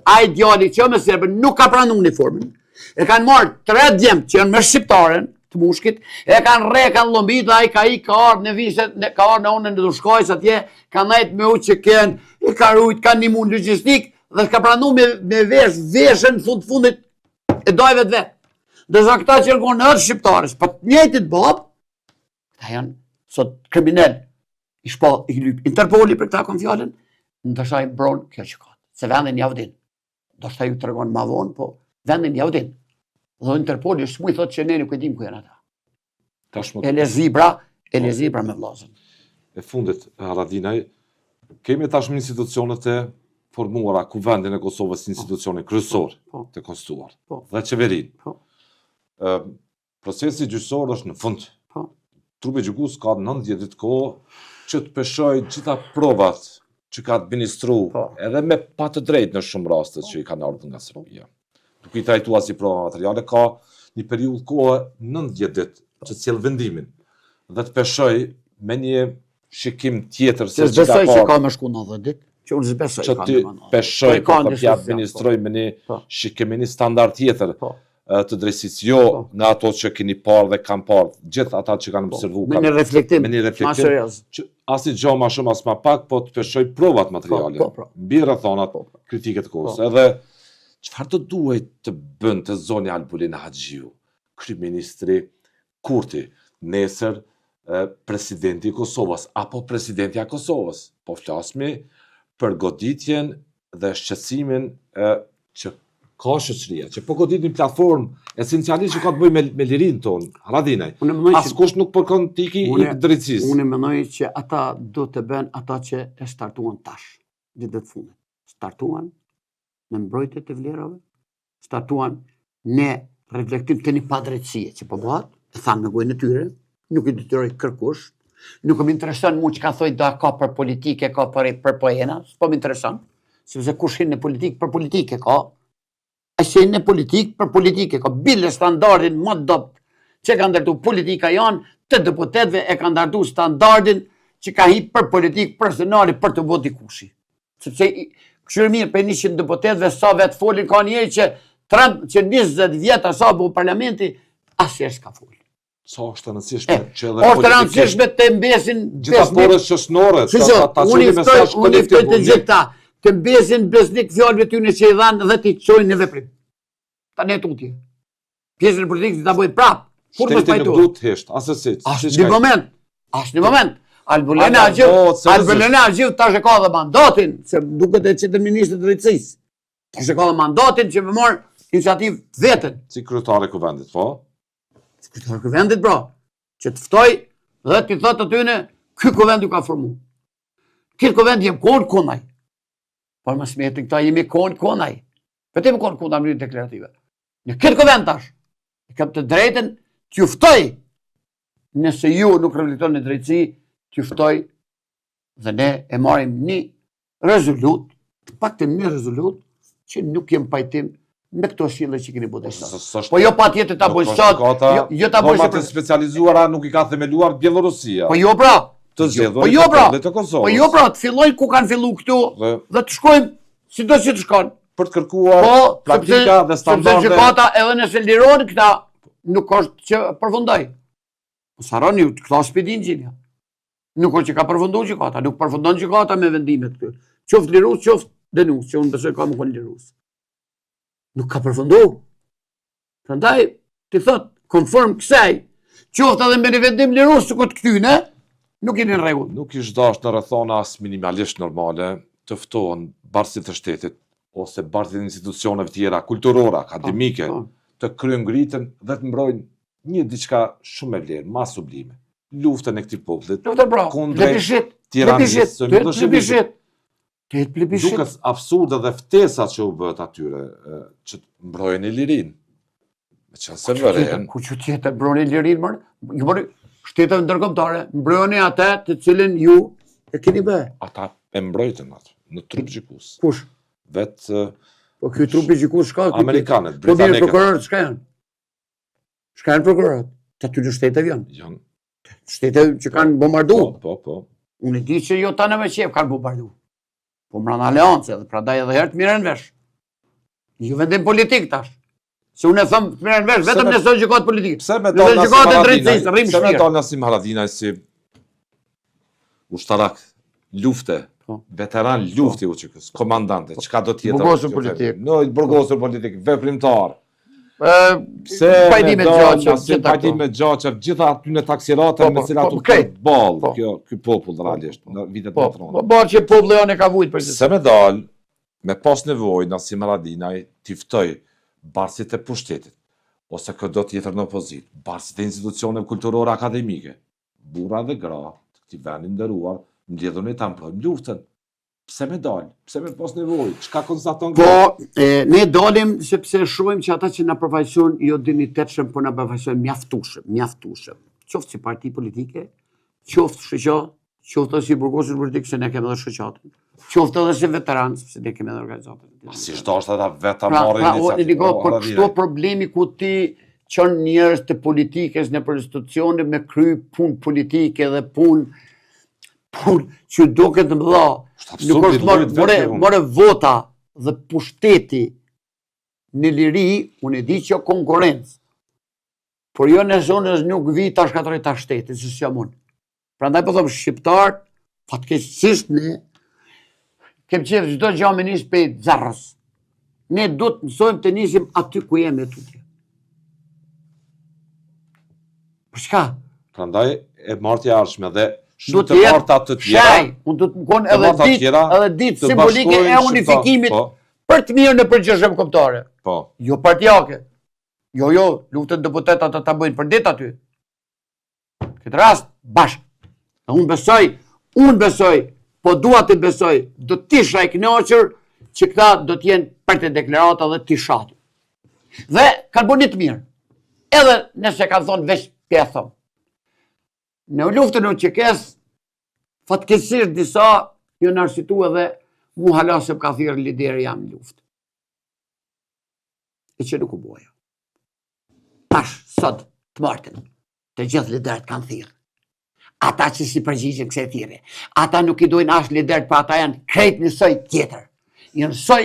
S3: ai djalli që me serbe nuk ka pranu uniformin, e kanë marrë 3 djemë që janë me shqiptaren, të të mushkit, e kanë re, kanë lombit, ai ka ardhë në viset, ka ardhë në onën në dushkojës atje, ka najt me u që kënë, i ka rujt, ka një mund logistik, dhe ka pranu me veshën fundit e dojve të vetë. Dhe za këta që rëgonë në ërë shqiptarës, pa të njëjtit babë, këta janë sot kriminell. I shpo, i lyp Interpoli për këta kom fjallën, ndërsa i bronë kjo që ka. Se vendin javdin. Do shta ju të regonë ma vonë, po vendin javdin. Dhe Interpoli është mu i thotë që ne nuk e dim ku janë ata. E le zibra me vlazën.
S2: E fundit, Haradinaj, kemi tashmë institucionet e formuara ku vendin e Kosovës institucione kryesor të konstituar dhe qeverin. Procesi gjyqësor është në fund. Trupi gjykus ka 90 ditë kohë që të peshoj gjitha provat që ka administru, edhe me pa të drejt në shumë rastet që i kanë ardhur nga Serbia. Duke i trajtuar si prova materiale, ka një periudhë kohë 90 ditë që cilë vendimin dhe të peshoj me një shikim tjetër
S3: se zbesoj që ka me shku 90 ditë, që unë zbesoj
S2: që ty peshoj për të administroj me një shikim, me një standard tjetër të drejtësisë, jo nga ato që keni parë dhe kanë parë, gjithë ata që kanë observu.
S3: Me një reflektim,
S2: që asnjë gjë më shumë as më pak, po të peshoj provat materiale, mbi rrethonat kritike të kohës. Edhe çfarë do duhet të bënte Zoni Albulin Haxhiu, kryeministri Kurti, nesër presidenti i Kosovës apo presidentja e Kosovës? Po flasmi për goditjen dhe shqetësimin që ka shoqëria, që po godit një platformë esencialisht që ka të bëjë me lirinë tonë, Haradinaj. Askush nuk përkon tiki i drejtësisë.
S3: Unë mendoj që ata do të bëjnë ata që e startuan tash, ditët e fundit. Startuan në mbrojtje të vlerave, startuan në reflektim të një padrejtësie që po bëhet, e thanë në gojën e tyre, nuk i detyroj kërkush, nuk më intereson mua që ka thoj do ka për politike, ka për poena, s'po më intereson, sepse kush hin në politikë për politike ka. A që në politikë për politike, ka bile standardin më dopt që ka ndërtu politika janë të deputetve e ka ndërtu standardin që ka hi për politikë personali për të voti kushi. Sepse këshirë mirë për 100 deputetve sa vetë folin ka njëri që 20 vjeta sa bu parlamenti, asë s'ka folin.
S2: Sa është të rëndësishme që edhe
S3: është të rëndësishme të mbesin
S2: gjitha porës qësnore,
S3: unë iftoj të gjitha të mbesin besnik fjallëve t'yne që i dhanë dhe t'i qojnë në veprim. Ta ne tutje. Pjesën e politikës t'a bojnë prapë.
S2: Shteti nuk du të heshtë, asësit.
S3: Ashtë një moment. Albulena Haxhiu tash e ka dhe mandatin, se duket e qëtër ministrë të drejtësisë. Tash e ka dhe mandatin që me marë iniciativë të vetën.
S2: Si kryetare kuvendit, po?
S3: Si kryetare kuvendit, bro. Që të ftoj dhe t'i thotë atyne, ky kuvend ju ka formu. Këtë kuvend jem konaj. Por më smetin këta jemi konaj. Vetëm konaj më një deklarative. Në këtë kuvend tash, e kam të drejten t'ju ftoj, nëse ju nuk reflekton në drejtësi, t'ju ftoj dhe ne e marim një rezolut, pak të një rezolut, që nuk jem pajtim me këto shile që keni bëtë sot. Po jo pa tjetë ta bëjë sot, jo ta bëjë
S2: sot. Specializuara nuk i ka themeluar Bielorusia.
S3: Po jo pra,
S2: të zgjedhur të Kosovës.
S3: Po jo pra, të fillojnë ku kanë fillu këtu dhe të shkojmë si do që të shkojnë.
S2: Për të kërkuar praktika dhe standarde.
S3: Sepse gjykata edhe nëse lironë këta, nuk është që përfundoj. Saroni, këta spedin gjinja. Nuk është që ka përfundu gjykata, nuk përfundon gjykata me vendimet këtu. Qoftë lirus, qoftë denus, që unë besoj ka më konë lirus. Nuk ka përfundu. Prandaj, ti thot, konform kësaj, qoftë edhe me një vendim lirus që këtë këtyne, nuk jeni në rregull.
S2: Nuk ish dasht në rrethona as minimalisht normale të ftohen barësit të shtetit ose barësit institucioneve tjera, kulturore, akademike, të kryen ngritën dhe të mbrojnë një diçka shumë e vlerë, ma sublime. Luftën e këtij popullit kundrejt tiranisë. Duket absurde dhe ftesat që u bëhet atyre që të mbrojnë lirinë. Meqense vëren.
S3: Ku që tjetër mbrojnë lirinë, më? Shteteve ndërkombëtare, mbrojnë atë të cilin ju e keni bë.
S2: Ata e mbrojtën atë në trup gjykus.
S3: Kush?
S2: Vetë
S3: po ky trupi gjykus shka?
S2: Amerikanët,
S3: britanekët. Po mirë, prokurorët shka janë? Shka janë prokurorët? Të aty në shteteve janë?
S2: Janë.
S3: Shteteve që kanë bombardu?
S2: Po.
S3: Unë di që jo ta në me qep kanë bombardu. Po mbrana aleance, dhe prandaj edhe herë të mirën vesh. Ju vendim politik tash. Se unë e thëmë të merën vesh, vetëm nëse gjykatë politike.
S2: Pse me
S3: Nëse gjykatë drejtësisë, rrim
S2: Pse me
S3: shpirë.
S2: dalë Nasim Haradinaj si ushtarak lufte, veteran lufti u qëkës, komandante, qka do tjetër?
S3: Burgosur politik.
S2: No, burgosur politik, veprimtar.
S3: Pajdi me gjaqër,
S2: pajdi me gjaqër, gjitha aty në taksirate me cilat u këtë balë, ky popull realisht, në vitet më tronë.
S3: Barë që populli janë e ka vujtë për gjithë.
S2: Se me dalë, me pas nevoj, Nasim Haradinaj tiftoj barësit e pushtetit, ose këdo tjetër në opozit, barësit e institucione kulturore akademike, burra dhe gra, të këti venin ndëruar, mbledhën e ta mprojmë luftën. Pse me dalë? Pse me pas nevoj? Çka konstaton
S3: Po, ne dalim sepse shohim që ata që na përfaqësojnë jo dinitetshëm, po na përfaqësojnë mjaftueshëm. Qoftë si parti politike, qoftë shoqë, qoftë si burgosur politik se ne kemi edhe shoqatën. Qoftë edhe si veteran, sepse ne kemi edhe organizatën.
S2: Si çdo është ata vetë marrin
S3: iniciativë. Por këto problemi ku ti çon njerëz të politikës në institucione me kry punë politike dhe punë që duket mëdha. Nuk është more vota dhe pushteti në liri, unë e di që konkurencë, por jo në zonës nuk vi ta shkatroj ta shteti, se s'jam unë. Prandaj po them shqiptar, fatkeqësisht ne kem qef çdo gjë me nis pe zarrës. Ne do të mësojmë të nisim aty ku jemi tutje. Për çka?
S2: Prandaj e martja ardhshme dhe shumë të marta të tjera.
S3: Unë do të mëkon edhe ditë simbolike e unifikimit për të mirë në përgjithshëm kombëtare.
S2: Po.
S3: Jo partijake. Jo, luftën deputetat të ta bëjnë për ditë aty. Këtë rast, bashkë. Unë besoj, po dua të besoj, do t'isha i kënaqur që këta do t'jenë për të deklarata dhe t'ishat. Dhe kanë bënë të mirë. Edhe nëse kanë thonë veç pjethëm. Në luftën e QKS, fatkeqësisht disa janë arsituar dhe mu hala se ka thirrë lideri jam në luftë. E që nuk u boja. Tash, sot, të martën, të gjithë liderët kanë thirrë. Ata që si përgjigjen kësaj thirrje. Ata nuk i dojnë as liderët, pa ata janë krejt një soj tjetër. Janë soj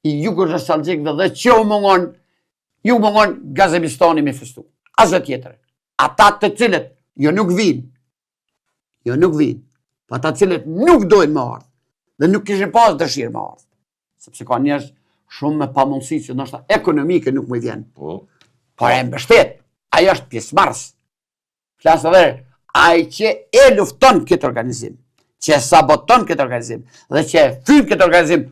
S3: i jugut nostalgjikëve dhe që ju mungon Gazemistani me festu. Asgjë tjetër. Ata të cilët nuk vinë, pa ata cilët nuk dojnë më ardhë, dhe nuk kishin pas dëshirë më ardhë. Sepse ka njerëz shumë me pamundësi që ndoshta ekonomike nuk më vjen. Por e mbështet, ajo është pjesëmarrës. Flas edhe ai që e lufton këtë organizim, që e saboton këtë organizim, dhe që e fyn këtë organizim,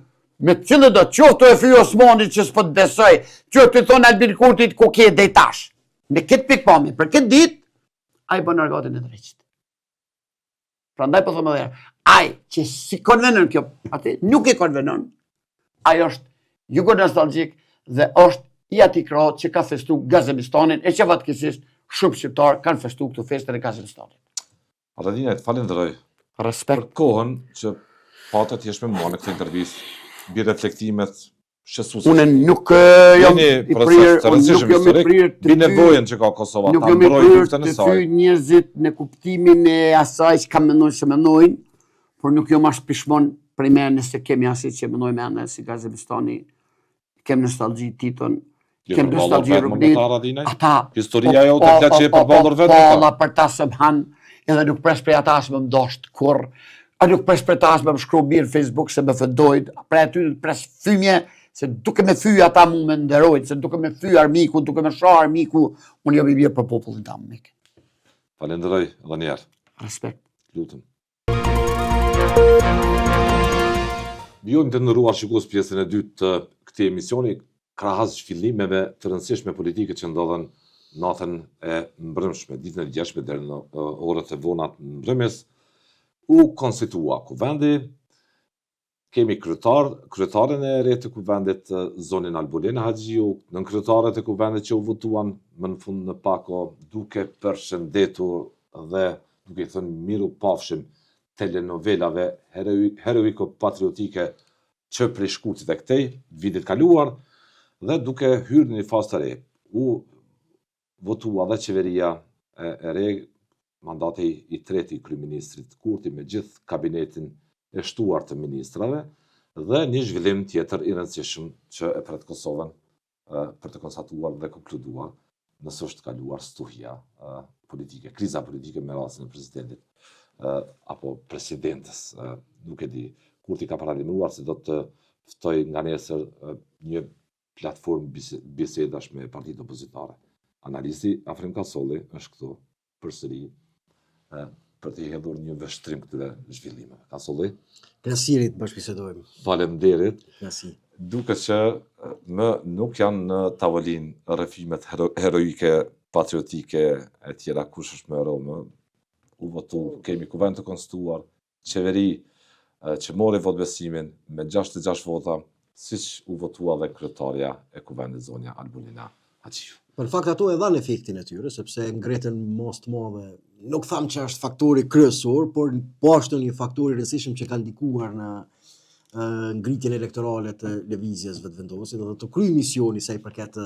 S3: me cilë do qoftë e fyj Osmanit që s'po të besoj, që të thonë Albin Kurtit ku ke dhe tash. Në këtë pikpamje, për këtë ditë, ai bën argatin e drejtë. Prandaj po them edhe, ai që si konvenon kjo, atë nuk e konvenon. Ai është jugo nostalgjik dhe është i atij krahut që ka festu Gazemistanin e që fatkeqësisht shumë shqiptar kanë festu këtë festën e Gazemistanit.
S2: Haradinaj, falenderoj.
S3: Respekt.
S2: Për kohën që patët jesh me mua në këtë intervistë, mbi reflektimet shqetësuese.
S3: Unë nuk jam i prirë,
S2: mbi nevojën që ka Kosova ta
S3: mbrojë
S2: luftën e
S3: të
S2: saj.
S3: fyj njerëzit në kuptimin e asaj që kam mendojnë që mendojnë, por nuk jam as pishmon prej me nëse kemi asi që mendoj me anë si Gazemistani, kem nostalgji Titon, kem nostalgji Ruknit, ata
S2: historia jote të që e përballur vetë.
S3: Po, për ta se m'han, edhe nuk pres prej ata se më ndosht kur, a nuk pres prej ta se më shkru mirë Facebook se më fëdojt, prej aty pres fymje, se duke me fyj ata mu me nderojt, se duke me fyj armiku, duke me shah armiku, unë jam i mirë për popullin tam, mik.
S2: Falenderoj edhe një herë.
S3: Respekt.
S2: Lutem. Ju të nderuar shikues pjesën e dytë të këtij emisioni, krahas zhvillimeve të rëndësishme politike që ndodhen natën e mbrëmshme, ditën e gjashme deri në orët e vona të mbrëmjes, u konstitua kuvendi. Kemi kryetaren e re të kuvendit zonin Albulena Haxhiu, nën kryetarët e kuvendit që u votuan më në fund në pako, duke përshëndetur dhe duke i thënë miru pafshim telenovelave heroiko-patriotike që prej shkurtit e këtej, vitit kaluar, dhe duke hyrë në një fazë të re. U votua dhe qeveria e re, mandati i treti i kryeministrit Kurti me gjithë kabinetin e shtuar të ministrave dhe një zhvillim tjetër i rëndësishëm që e pret Kosovën për të konstatuar dhe konkluduar nëse është kaluar stuhja politike, kriza politike me rastin e presidentit apo presidentes. Nuk e di, Kurti ka paralajmëruar se do të ftoj nga nesër një platformë bisedash me partitë opozitare. Analisti Afrim Kasolli është këtu përsëri për të hedhur një vështrim këtyre zhvillimeve. Kasolli?
S4: Knasirit bashkëbisedojmë.
S2: Faleminderit.
S4: Knasi.
S2: Duket që më nuk janë në tavolinë rrëfimet heroike, patriotike e tjera, kush është më rol, më u votu, kemi kuvend të konstituar, qeveri që mori votbesimin me 66 vota, siç u votua dhe kryetarja e kuvendit zonja Albulina Haxhiu.
S4: Për fakt ato e dhanë efektin e tyre, sepse ngretën mos të madhe. Nuk tham që është faktori kryesor, por po është një faktor i rëndësishëm që ka ndikuar në ngritjen elektorale të lëvizjes vetëvendosje, dhe të kryej misioni sa i përket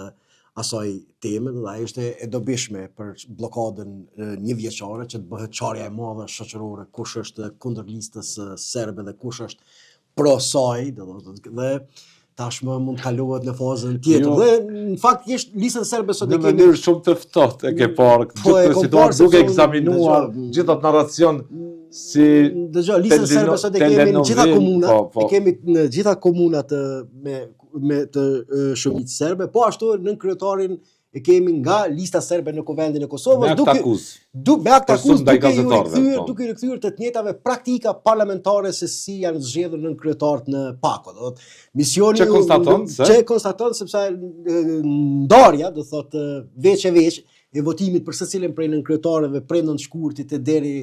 S4: asaj teme, dhe ajo është e dobishme për blokadën një vjeçare, që të bëhet çarja e madhe shoqërore, kush është kundër listës serbe dhe kush është pro saj, dhe tashmë mund të kalohet në fazën tjetër.
S2: Jo.
S4: Dhe në fakt listën serbe sot
S2: Në
S4: e kemi
S2: mënyrë shumë të ftohtë e ke parë
S4: Po, e
S2: gjithë
S4: kom
S2: situatë
S4: parë se
S2: duke
S4: son-
S2: ekzaminuar
S4: dëgjoj,
S2: gjithë atë narracion si
S4: Dëgjoj, listën serbe sot e kemi në gjitha komunat,
S2: po.
S4: e kemi në gjitha komunat me të shumicë serbe, po ashtu në kryetarin e kemi nga lista serbe në kuvendin e
S2: me
S4: Kosovës,
S2: akt akuz.
S4: me akt akuz
S2: ndaj
S4: duke ju
S2: gazetarëve, po.
S4: duke rikthyer të njëjtave praktika parlamentare se si janë zgjedhur nën kryetarët në Pako. Do thotë misioni
S2: Që konstaton se?
S4: që konstaton sepse ndarja, do thotë veç e veç e votimit për secilin prej nënkretarëve prej nëntshkurtit e deri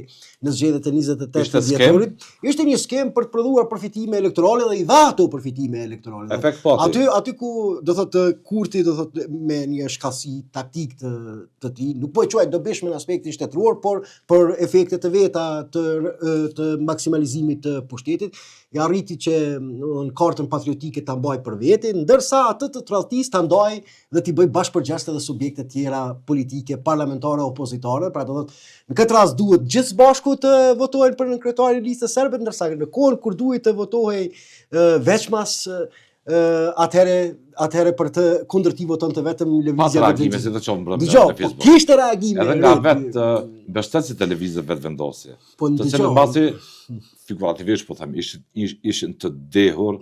S4: në zgjedhjet e 28
S2: Ishte skem?
S4: dhjetorit, ishte një skem për të prodhuar përfitime elektorale dhe i dha ato përfitime elektorale.
S2: Efekt pati.
S4: Aty ku do thotë Kurti do thotë me një shkallësi taktik të tij, nuk po e quaj dobishme në aspektin shtetëror, por për efekte të veta të maksimalizimit të pushtetit, i arriti që në kartën patriotike ta mbaj për vete, ndërsa atë të tradhtisë ta ndaj dhe t'i bëj bashkëpërgjeshtë edhe subjekte tjera politike, parlamentare, opozitare. Pra do thotë në këtë rast duhet gjithë bashku të votojnë për nënkretarin e listës serbe, ndërsa në kohën kur duhet të votohej veçmas atëherë për të kundër ti voton të vetëm
S2: Pas
S4: lëvizja
S2: reagime si të qonë brëmë
S4: Dëgjoj,
S2: në
S4: po
S2: Facebook.
S4: kishte reagime.
S2: Edhe nga vetë mbështetësit e lëvizjeve vetëvendosje.
S4: Po
S2: Të cilën mbasi figurativisht po them ishin të dehur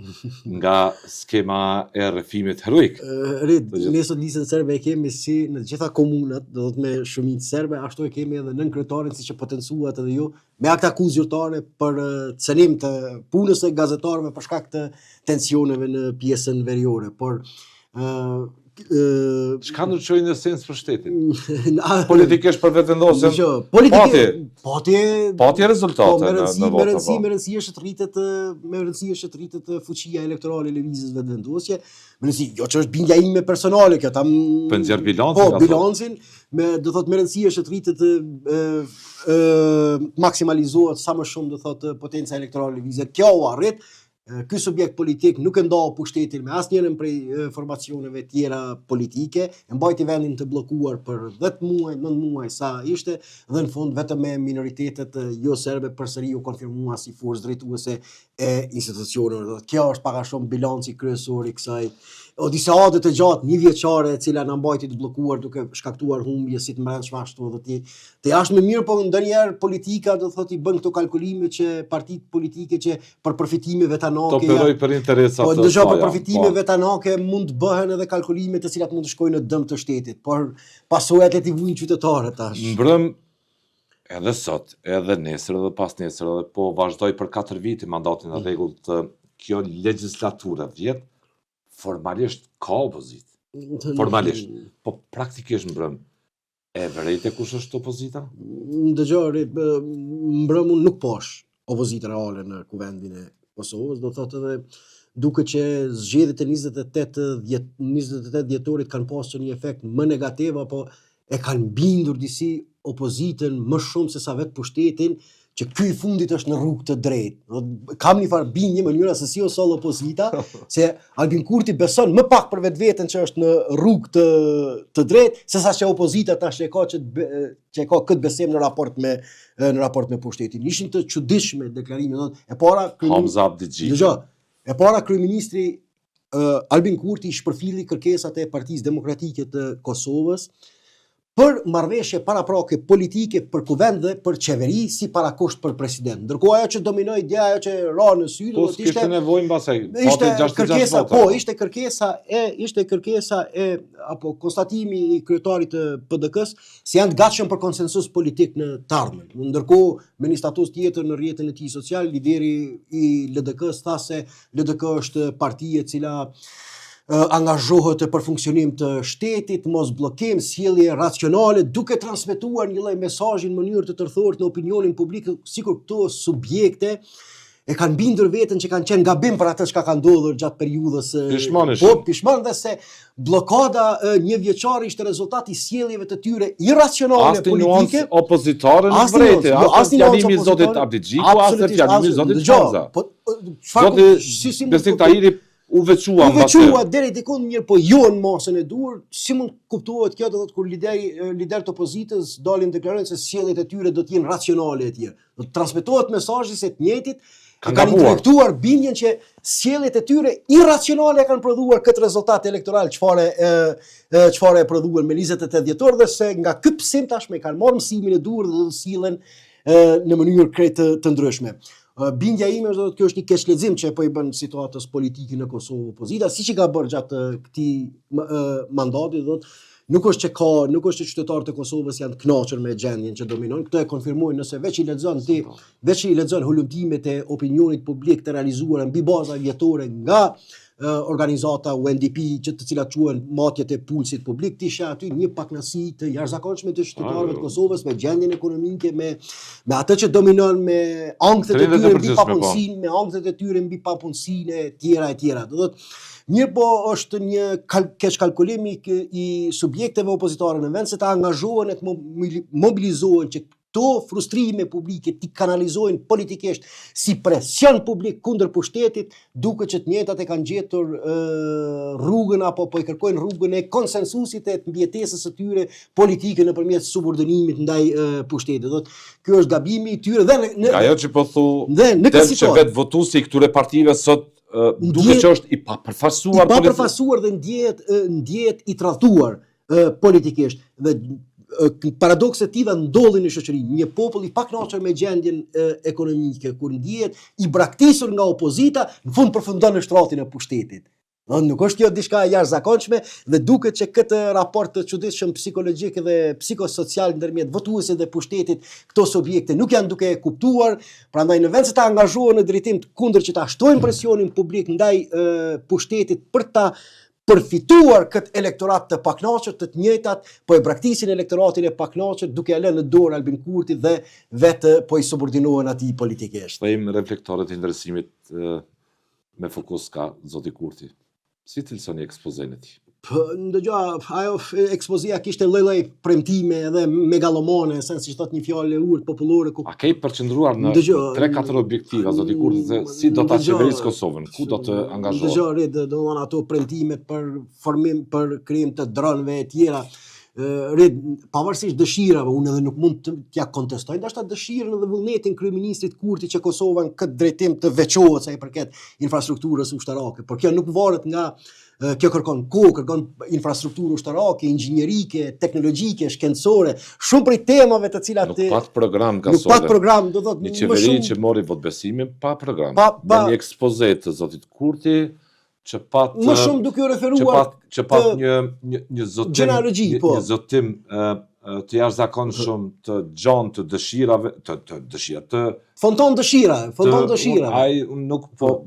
S2: nga skema e rrëfimit heroik.
S4: Ne sot listën serbe e kemi si në të gjitha komunat, do të me shumicë serbe, ashtu e kemi edhe nën kryetarin siç e potencuat edhe ju, me akt akuzë zyrtare për cënim të punës së gazetarëve për shkak të tensioneve në pjesën veriore, por
S2: Çka ndryshoi në sens për shtetin? Politikisht për vetëvendosjen. Pati rezultate në votë.
S4: Me rëndësi është të rritet fuqia elektorale e lëvizjes vetëvendosje. Me rëndësi, jo që është bindja ime personale, kjo tam
S2: Për nxjerr bilancin.
S4: Po, bilancin, do thot me rëndësi është të rritet maksimalizohet sa më shumë do thot potenca elektorale e lëvizjes. Kjo u arrit. Ky subjekt politik nuk e ndau pushtetin me asnjërin prej formacioneve tjera politike, e mbajti vendin të bllokuar për 10 muaj, 9 muaj sa ishte, dhe në fund vetëm me minoritetet jo serbe përsëri u konfirmua si forcë drejtuese e institucioneve. Kjo është pak a shumë bilanci kryesor i kësaj odiseade të gjatë, një vjeçare e cila na mbajti të bllokuar duke shkaktuar humbje si të brendshme ashtu edhe të jashtme. Mirë, po ndonjëherë politika do thotë i bën këto kalkulime që partitë politike që për përfitime vetanake
S2: të operoj për interesat
S4: të saj. Po për përfitime vetanake mund të bëhen edhe kalkulime të cilat mund të shkojnë në dëm të shtetit, por pasojat e t'i vujnë qytetarët tash.
S2: Mbrëm edhe sot, edhe nesër, edhe pas nesër, edhe po vazhdoj për 4 vite mandatin në rregull të kjo legjislaturë 10, formalisht ka opozitë. Formalisht. Po praktikisht mbrëm. E vërejtë kush është opozita?
S4: Dëgjoj, mbrëmu nuk posh opozitë reale në kuvendin e Kosovës, do thotë edhe duke që zgjedhjet e 28 dhjetorit kanë pasur një efekt më negativ, apo e kanë bindur disi opozitën më shumë se sa vetë pushtetin, që ky i fundit është në rrugë të drejtë. Kam një farë bindje në mënyra se si o sol opozita, se Albin Kurti beson më pak për vetveten që është në rrugë të drejtë, sesa që opozita tash që e ka këtë besim në raport me pushtetin. Ishin të çuditshme deklarimet. E para
S2: Hamza Abdixhi.
S4: Dëgjoj, e para kryeministri Albin Kurti shpërfilli kërkesat e Partisë Demokratike të Kosovës për marrëveshje paraprake politike për kuvend dhe për qeveri si parakusht për president. Ndërkohë ajo që dominoi dhe ajo që ra në sy
S2: Po s'kishte nevojë mbasaj.
S4: Ishte kërkesa e apo konstatimi i kryetarit të PDK-s se janë të gatshëm për konsensus politik në të ardhmen. Ndërkohë me një status tjetër në rrjetin e tij social, lideri i LDK-s tha se LDK është parti e cila angazhohet për funksionim të shtetit, mos bllokim, sjellje racionale, duke transmetuar një lloj mesazhi në mënyrë të tërthort në opinionin publik, sikur këto subjekte e kanë bindur veten që kanë qenë gabim për atë çka ka ndodhur gjatë periudhës pishman dhe se bllokada një vjeçare ishte rezultati i sjelljeve të tyre irracionale politike.
S2: As opozitare në vërtetë, as fjalimi i zotit Abdixhiku, as fjalimi i zotit Xhanza. Zoti Besnik Tahiri u veçua
S4: deri diku mirë, po jo në masën e dur. Si mund kuptohet kjo, do të thotë kur liderët e opozitës dalin deklarojnë se sjelljet e tyre do të jenë racionale etj. Do të transmetohet mesazhi se të njëjtit kanë intelektuar bindjen që sjelljet e tyre irracionale kanë prodhuar këtë rezultat elektoral çfarë e prodhuan me 28 dhjetor dhe se nga ky psim tashmë kanë marrë mësimin e dur dhe do të sillen në mënyrë krejt të ndryshme. Bindja ime është që kjo është një keqlexim që po i bën situatës politike në Kosovë opozita, siç i ka bërë gjatë këtij mandati, do të nuk është që qytetarët e Kosovës janë të kënaqur me gjendjen që dominojnë. Këto e konfirmojnë nëse veç i lexon hulumtimet e opinionit publik të realizuara mbi baza vjetore nga organizata UNDP, të cilat quhen matjet e pulsit publik, të isha aty një pakënaqësi të jashtëzakonshme të qytetarëve të Kosovës me gjendjen ekonomike, me atë që dominon, me ankthjet e tyre mbi papunësinë e tjera. Do thotë mirë, po është një keq kalkulim i subjekteve opozitare në vend se të angazhohen e të mobilizohen që këto frustrime publike t'i kanalizojnë politikisht si presion publik kundër pushtetit, duke që të njëjtat e kanë gjetur rrugën apo po i kërkojnë rrugën e konsensusit e të mbijetesës së tyre politike nëpërmjet subordinimit ndaj pushtetit. Ky është gabimi i tyre dhe
S2: ajo që po thu që vetë votuesi i këtyre partive sot duke që është i papërfaqësuar
S4: dhe ndjehet i tradhuar politikisht dhe paradokset tilla ndodhin në shoqëri. Një popull i pakënaqur me gjendjen ekonomike, kur ndjehet i braktisur nga opozita, në fund përfundon në shtratin e pushtetit. Nuk është kjo diçka e jashtëzakonshme dhe duket që këtë raport të çuditshëm psikologjik dhe psikosocial ndërmjet votuesit dhe pushtetit, këto subjekte nuk janë duke e kuptuar, prandaj në vend se ta angazhohen në drejtim të kundër që ta shtojnë presionin publik ndaj pushtetit për ta përfituar këtë elektorat të pakënaqur, të njëjtat po e braktisin elektoratin e pakënaqur duke ia lënë në dorë Albin Kurti dhe vetë po i subordinohen atij politikisht.
S2: Thejmë reflektorët e ndërsimit me fokus ka zoti Kurti. Si të lësoni ekspozen e tij?
S4: Ndëgjoa, ajo ekspozia kishte lloj-lloj premtime edhe megalomane, se si thot një fjalë e urtë popullore.
S2: A ke përqendruar në 3-4 objektiva zoti Kurti se si do ta qeverisë Kosovën, ku do të angazhohet?
S4: Dëgjoj, domethënë ato premtimet për formim, për krijim të dronëve e tjera. Pavarësisht dëshirave, unë edhe nuk mund t'ja kontestoj, ndoshta dëshirën dhe vullnetin kryeministrit Kurti që Kosova në këtë drejtim të veçohet sa i përket infrastrukturës ushtarake, por kjo nuk varet nga kjo kërkon kohë, kërkon infrastrukturë ushtarake, inxhinierike, teknologjike, shkencore, shumë prej temave të cilat
S2: nuk pat program ka
S4: nuk pat program, do thotë
S2: një qeveri që mori votbesimin pa program. Me një ekspoze të zotit Kurti që pat
S4: më shumë duke u referuar
S2: që pat një zotim të jashtëzakonshëm të gjanë të dëshirave, të
S4: fonton dëshira.
S2: Ai nuk po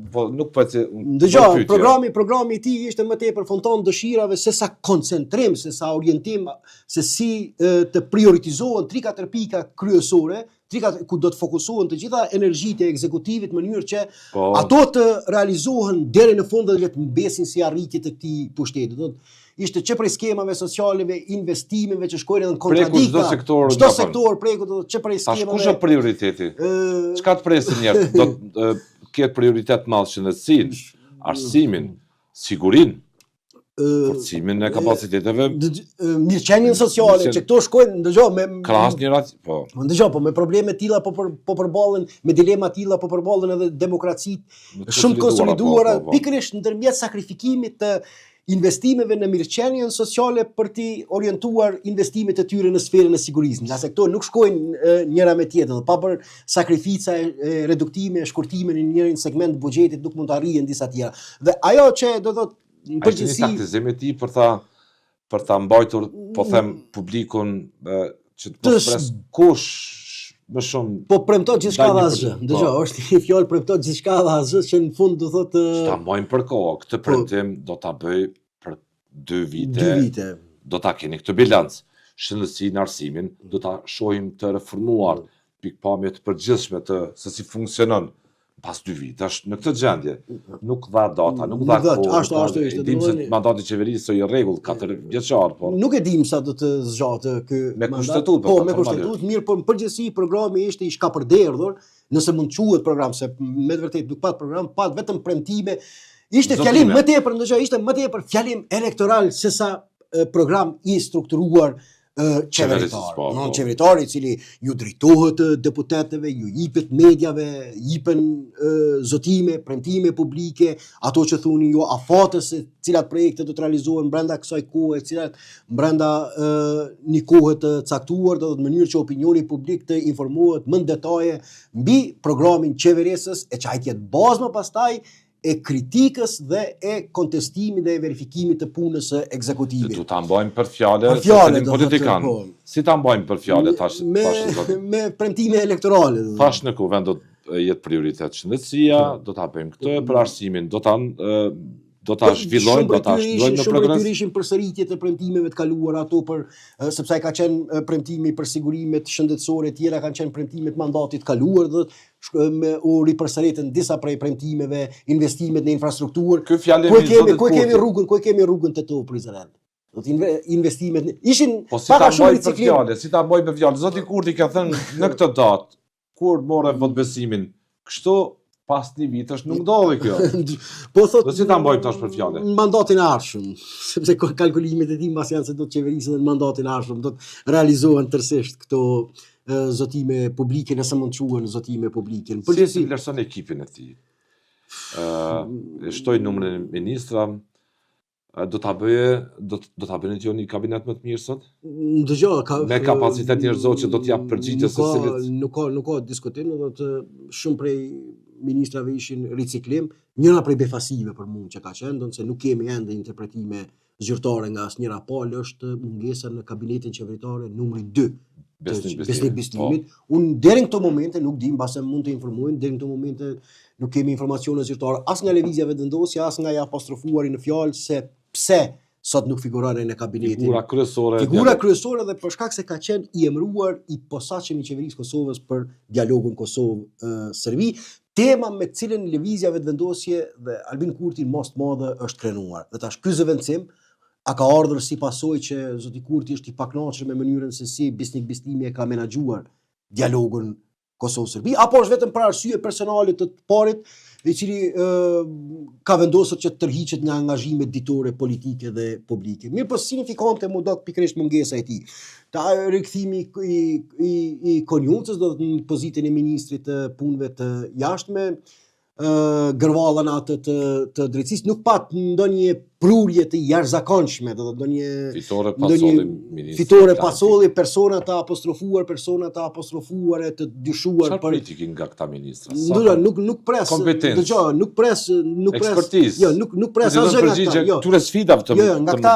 S4: Dëgjoj, programi i tij ishte më tepër fonton dëshirave se sa koncentrim, se sa orientim, se si të prioritizohen 3-4 pika kryesore, ku do të fokusohen të gjitha energjitë e ekzekutivit në mënyrë që ato të realizohen deri në fund dhe të mbesin si arritje të këtij pushteti. Ishte që prej skemave socialeve, investimeve që shkojnë edhe në kontradikta. Çdo sektor preku që prej skemave.
S2: Kush është prioriteti? Çka të presin njerëzit? Do të ketë prioritet madh shëndetësinë, arsimin, sigurinë. forcimin e kapaciteteve
S4: mirëqenien sociale, që këto shkojnë, ndëgjo,
S2: krahas njëra, po.
S4: Ndëgjo, po me probleme tilla po përballen, me dilema tilla po përballen edhe demokracitë shumë të konsoliduara, pikërisht ndërmjet sakrifikimit të investimeve në mirëqenien sociale për t'i orientuar investimet e tyre në sferën e sigurisë. Nëse këto nuk shkojnë njëra me tjetrën, pa për sakrifica e reduktime, shkurtime në një segment të buxhetit nuk mund të arrihen disa tjera. Dhe ajo që do thotë në përgjithësi
S2: një taktizim e tij për ta mbajtur, po them, publikun që të mos pres kush më shumë.
S4: Po premto gjithçka dhe asgjë. Dëgjoj, është një fjalë premto gjithçka dhe asgjë që në fund do thotë
S2: ta mbajmë për kohë. Këtë premtim do ta bëj për 2 vite.
S4: 2 vite.
S2: Do ta keni këtë bilanc. Shëndetësinë, arsimin, do ta shohim të reformuar pikpamje të përgjithshme të se si funksionon pas 2 vitesh në këtë gjendje. Nuk dha data, nuk dha kohë.
S4: Ashtu ishte.
S2: Dim se mandati i qeverisë është i rregull 4 vjeçar, po.
S4: Nuk e dim sa do të zgjatë ky
S2: mandat.
S4: Po, me kushtetutë, mirë, po në përgjithësi programi ishte i shkapërderdhur, nëse mund quhet program, se me të vërtetë nuk pat program, pat vetëm premtime. Ishte fjalim më tepër, ndonjëherë ishte më tepër fjalim elektoral se sa program i strukturuar qeveritar. Non qeveritar i cili ju drejtohet deputetëve, ju jipet mediave, jipen zotime, premtime publike, ato që thuni ju afatës se cilat projekte do të realizohen brenda kësaj kohe, cilat brenda një kohe të caktuar, do të mënyrë që opinioni publik të informohet më në detaje mbi programin qeverisës, e që ai të jetë bazë më pastaj e kritikës dhe e kontestimit dhe e verifikimit të punës së ekzekutivit.
S2: Du ta mbajmë për fjalë politikan. Si ta mbajmë për fjalë tash?
S4: Me premtime elektorale.
S2: Tash në ku vend do të jetë prioritet shëndetësia, do ta bëjmë këtë për arsimin, do ta zhvillojmë, do ta shndrojmë në progres.
S4: Shumë ishin përsëritje të premtimeve të kaluara ato për sepse ai ka qenë premtimi për sigurimet shëndetësore, tjera kanë qenë premtimet mandatit kaluar, do u ripërsëritën disa prej premtimeve, investimet në infrastrukturë.
S2: Ky fjalë
S4: ku kemi rrugën te to prezident. Do të investimet ishin
S2: si ta mbajmë për fjalë. Zoti Kurti ka thënë në këtë datë kur morë votbesimin, kështu pas 1 vitesh nuk ndodhi kjo.
S4: Po thotë
S2: si ta mbajmë tash për fjalë.
S4: Mandatin e ardhshëm, sepse kalkulimet e tij mbas janë se do të qeverisë në mandatin e ardhshëm, do të realizohen tërësisht këto zotime publike, nëse mund të quhen zotime publike.
S2: Si vlerëson ekipin e tij? Shtoj numrin e ministrave. Do ta bëni ti një kabinet më të mirë sot?
S4: Dëgjoj,
S2: me kapacitet njerëzor që do të jap përgjigje se cilit.
S4: Nuk ka diskutim, do të shumë prej ministrave ishin riciklim, njëra prej befasive për mua që ka qenë, do të se nuk kemi ende interpretime zyrtare nga asnjëra palë, është mungesa në kabinetin qeveritar numri 2. Besnik-Bistimit. Unë deri në këto momente nuk di, mbase mund të informojnë, deri në këto momente nuk kemi informacione zyrtare as nga lëvizja vendosje, as nga i apostrofuari në fjalë se pse sot nuk figuron në kabinetin. Figura kryesore dhe për shkak se ka qenë i emëruar i posaçëm i qeverisë Kosovës për dialogun Kosovë-Serbi, tema me cilën lëvizja vendosje dhe Albin Kurti mos të madhe është krenuar. Dhe tash ky zëvendësim a ka ardhur si pasojë që zoti Kurti është i pakënaqur me mënyrën se si Besnik-Bistimi e ka menaxhuar dialogun Kosovë-Serbi, apo është vetëm për arsye personale të parit, i cili ka vendosur që të tërhiqet nga angazhimet ditore politike dhe publike. Mirë, po signifikante mu do të pikërisht mungesa e tij. Ta rikthimi i Konjuncës, do të në pozitën e ministrit të punëve të jashtme, gërvallën atë të drejtësisë, nuk pat ndonjë prurje të jashtëzakonshme, do të ndonjë fitore pasolli, persona të apostrofuare të dyshuar
S2: për politikin nga këta ministra.
S4: Nuk pres.
S2: Kompetencë.
S4: Nuk pres.
S2: Ekspertizë.
S4: Jo, nuk pres asgjë nga këta.
S2: Jo. Këtyre sfidave të mëdha.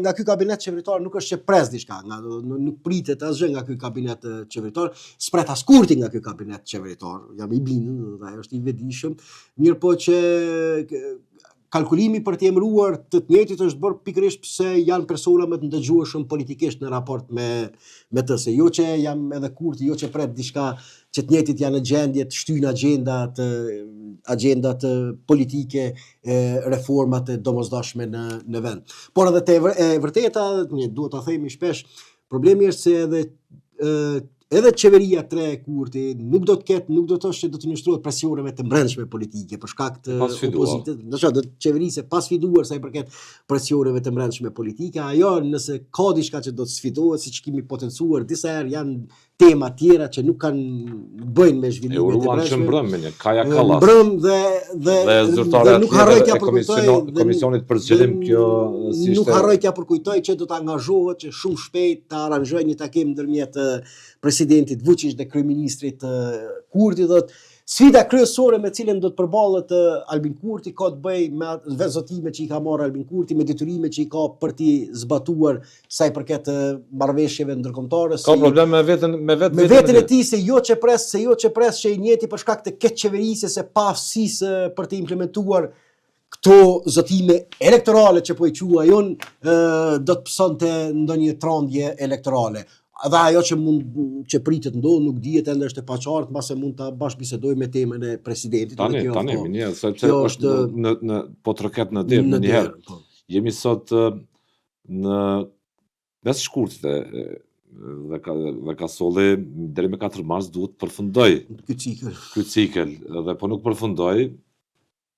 S4: Nga ky kabinet qeveritar nuk është që pres diçka, nuk pritet asgjë nga ky kabinet qeveritar, s'pret as Kurti nga ky kabinet qeveritar. Jam i bindur, ai është i vetëdijshëm. Mirë po që kalkulimi për të emëruar të njëjtit është bërë pikërisht pse janë persona më të ndëgjueshëm politikisht në raport me të, se jo që jam edhe Kurti, jo që pret diçka që të njëjtit janë në gjendje të shtyjnë agjendat politike, reformat e domosdoshme në vend. Por edhe e vërteta, duhet ta themi shpesh, problemi është se edhe edhe qeveria 3 e Kurti nuk do të thosh që do të nështrohet presioneve të brendshme politike për shkak të opozitës. Do qeverisë pas sfiduar sa i përket presioneve të brendshme politike, ajo nëse ka diçka që do të sfidohet, siç kemi potencuar disa herë, janë tema tjera që nuk kanë bëjnë me zhvillimet e brendshme.
S2: Mbrëm me një Kaja Kallas.
S4: Mbrëm dhe
S2: zyrtarja
S4: nuk harroj t'ja përkujtoj
S2: komisionit për zgjerim kjo si
S4: nuk harroj t'ja përkujtoj që do të angazhohet që shumë shpejt të aranjojë një takim ndërmjet presidentit Vučić dhe kryeministrit Kurti. Sfida kryesore me cilën do të përballet Albin Kurti ka të bëjë me vezotime që i ka marrë Albin Kurti, me detyrime që i ka për t'i zbatuar sa i përket marrëveshjeve ndërkombëtare.
S2: Ka problem me
S4: veten e tij se jo që pres që i njëti për shkak të këtë qeverisje se pa aftësisë për të implementuar këto zotime elektorale që po i quaj unë, do të pësonte ndonjë trondje elektorale. Dhe ajo që pritet ndodh nuk dihet ende është e paqartë, mbase mund ta bashkëbisedoj me temën e presidentit.
S2: Tani, sepse është në po troket në derë në një herë. Jemi sot në mes shkurtit dhe ka solli deri me 4 mars duhet përfundoj ky cikël dhe po nuk përfundoj.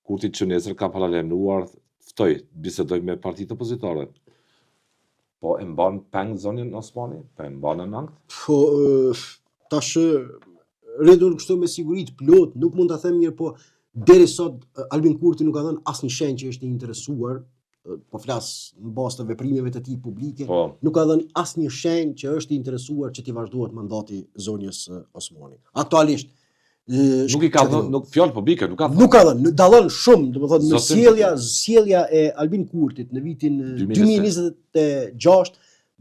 S2: Kurti që nesër ka paralajmëruar ftoj bisedoj me partitë opozitare. Po e mban peng zonin Osmani? Po e mban në nangët?
S4: Po, tash rritur kështu me siguri të plot, nuk mund ta them mirë, po deri sot Albin Kurti nuk ka dhënë asnjë shenjë që është i interesuar, po flas në bazë të veprimeve të tij publike, nuk ka dhënë asnjë shenjë që është i interesuar që t'i vazhdohet mandati zonjës Osmani. Aktualisht
S2: nuk i ka dhënë, nuk fjalë publike, nuk ka dhënë.
S4: Nuk ka dhënë, dallon shumë, domethënë në sjellja e Albin Kurtit në vitin 2026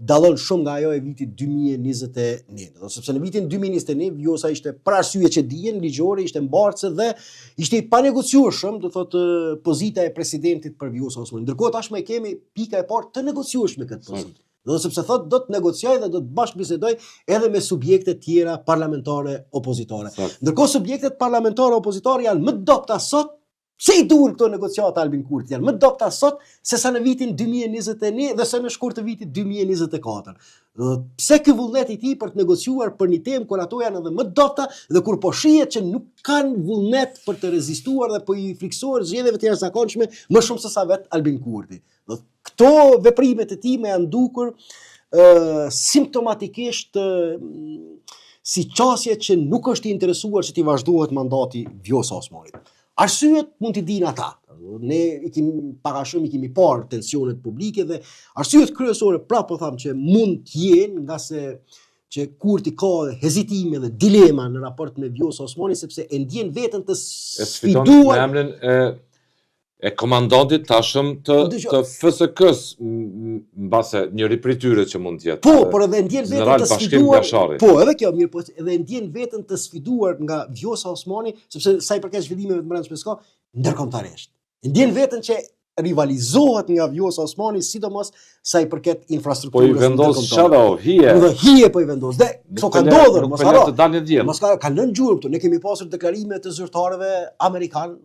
S4: dallon shumë nga ajo e vitit 2021. Sepse në vitin 2021 Vjosa ishte për arsye që dihen ligjore, ishte mbartse dhe ishte i panegociueshëm, do thotë pozita e presidentit për Vjosa Osmani. Ndërkohë tashmë kemi pika e parë të negociueshme këtë pozitë. Dhe sepse thot do të negocioj dhe do të bashkëbisedoj edhe me subjekte tjera parlamentare opozitare. Ndërkohë subjektet parlamentare opozitare janë më dobta sot, se i duhen këto negociata Albin Kurti, janë më dobta sot se sa në vitin 2021 dhe se në shkurt të vitit 2024. Pse ky vullnet i tij për të negociuar për një temë kur ato janë edhe më dobta dhe kur po shihet që nuk kanë vullnet për të rezistuar dhe po i friksohen zgjedhjeve të jashtëzakonshme më shumë se sa vet Albin Kurti. Këto veprimet e tij më janë dukur simptomatikisht si qasje që nuk është i interesuar që t'i vazhdohet mandati Vjosa Osmanit. Arsyet mund t'i dinë ata. Ne i kemi parë tensionet publike dhe arsyet kryesore prapë po tham që mund t'jenë nga se që Kurti ka hezitime dhe dilema në raport me Vjosa Osmani sepse e ndjen veten të sfiduar
S2: me emrin e komandantit tashëm të FSK-s mbase një riprityrë që mund të jetë.
S4: Po, por edhe ndjen veten të sfiduar. Po, edhe kjo mirë, po edhe ndjen veten të sfiduar nga Vjosa Osmani, sepse sa i përket zhvillimeve të brendshme s'ka ndërkombëtarisht. Ndjen veten që rivalizohet nga Vjosa Osmani, sidomos sa i përket infrastrukturës.
S2: Po i vendos shadow, hije.
S4: Dhe hije po i vendos. Dhe këto ka ndodhur, mos haro.
S2: Mos
S4: ka lënë gjurmë këtu. Ne kemi pasur deklarime të zyrtarëve amerikanë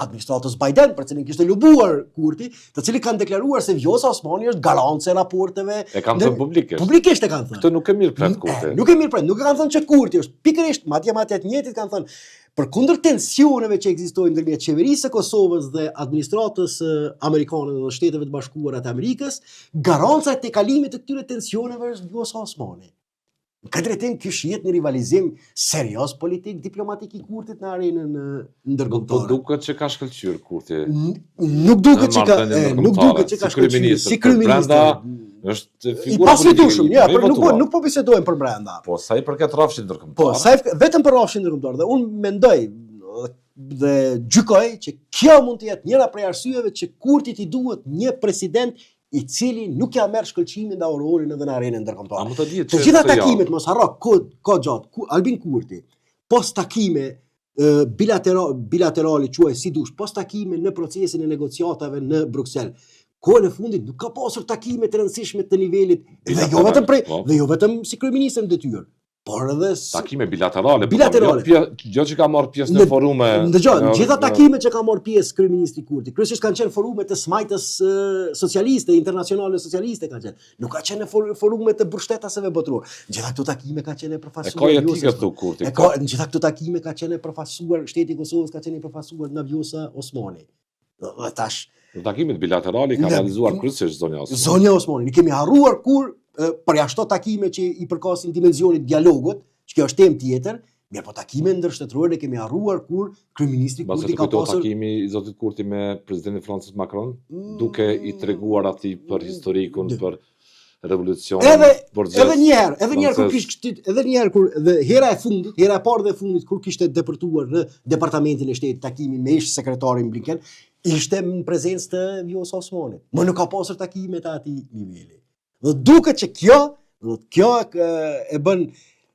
S4: administratës Biden, për cilin kishte lubuar Kurti, të cilët kanë deklaruar se Vjosa Osmani është garance e raporteve.
S2: E kanë thënë publikisht.
S4: Publikisht e kanë thënë.
S2: Këtë nuk e mirë pret Kurti.
S4: Nuk e mirë pret, nuk e kanë thënë që Kurti është pikërisht, madje të njëjtit kanë thënë, përkundër tensioneve që ekzistojnë ndërmjet qeverisë së Kosovës dhe administratës amerikane dhe Shteteve të Bashkuara të Amerikës, garanca e tejkalimit të këtyre tensioneve është Vjosa Osmani. Në këtë drejtim ky shihet një rivalizim serioz politik diplomatik i Kurtit në arenën ndërkombëtare.
S2: Po duket që ka shkëlqyer Kurti.
S4: Nuk duket që ka shkëlqyer si kryeminist.
S2: Është figura politike.
S4: Ja, por nuk po bisedojmë për brenda.
S2: Po sa i përket rrafshit ndërkombëtar.
S4: Po sa vetëm për rrafshin ndërkombëtar dhe unë mendoj dhe gjykoj që kjo mund të jetë njëra prej arsyeve që Kurtit i duhet një president i cili nuk ja merr shkëlqimin dhe aurorin edhe në arenën ndërkombëtare. Të gjitha takimet mos harro ko gjatë Albin Kurti, post takime bilaterale quaj si dush, post takime në procesin e negociatave në Bruksel. Kohën e fundit nuk ka pasur takime të rëndësishme të nivelit dhe jo vetëm si kryeministër në detyrë, por edhe
S2: Takime bilaterale.
S4: Bilaterale.
S2: Jo që ka marrë pjesë në forume.
S4: Ndëgjoj, gjitha takimet që ka marrë pjesë kryeministri Kurti, kryesisht kanë qenë forume të smajtës socialiste, internacionale socialiste kanë qenë. Nuk ka qenë forume të bështetasëve botëror. Gjitha këto takime ka qenë përfaqësuar.
S2: Ka etikë këtu Kurti.
S4: Gjitha këto takime ka qenë përfaqësuar, shteti i Kosovës ka qenë përfaqësuar nga Vjosa Osmani. Dhe tash
S2: në takimet bilaterale ka realizuar kryesisht zonja Osmani.
S4: Zonja Osmani, ne kemi harruar kur përjashto takime që i përkasin dimensionit dialogut, që kjo është temë tjetër, mirë po takime ndërshtërore kemi harruar kur kryeministri Kurti ka pasur
S2: takimi i zotit Kurti me presidentin Francis Macron, duke i treguar atij për historikun, për revolucionin borxhes.
S4: Edhe një herë kur hera e parë dhe e fundit kur kishte depërtuar në departamentin e shtetit takimi me ish sekretarin Blinken, ishte në prezencë të Vjosa Osmanit. Më nuk ka pasur takime të atij niveli. Dhe duket që kjo e bën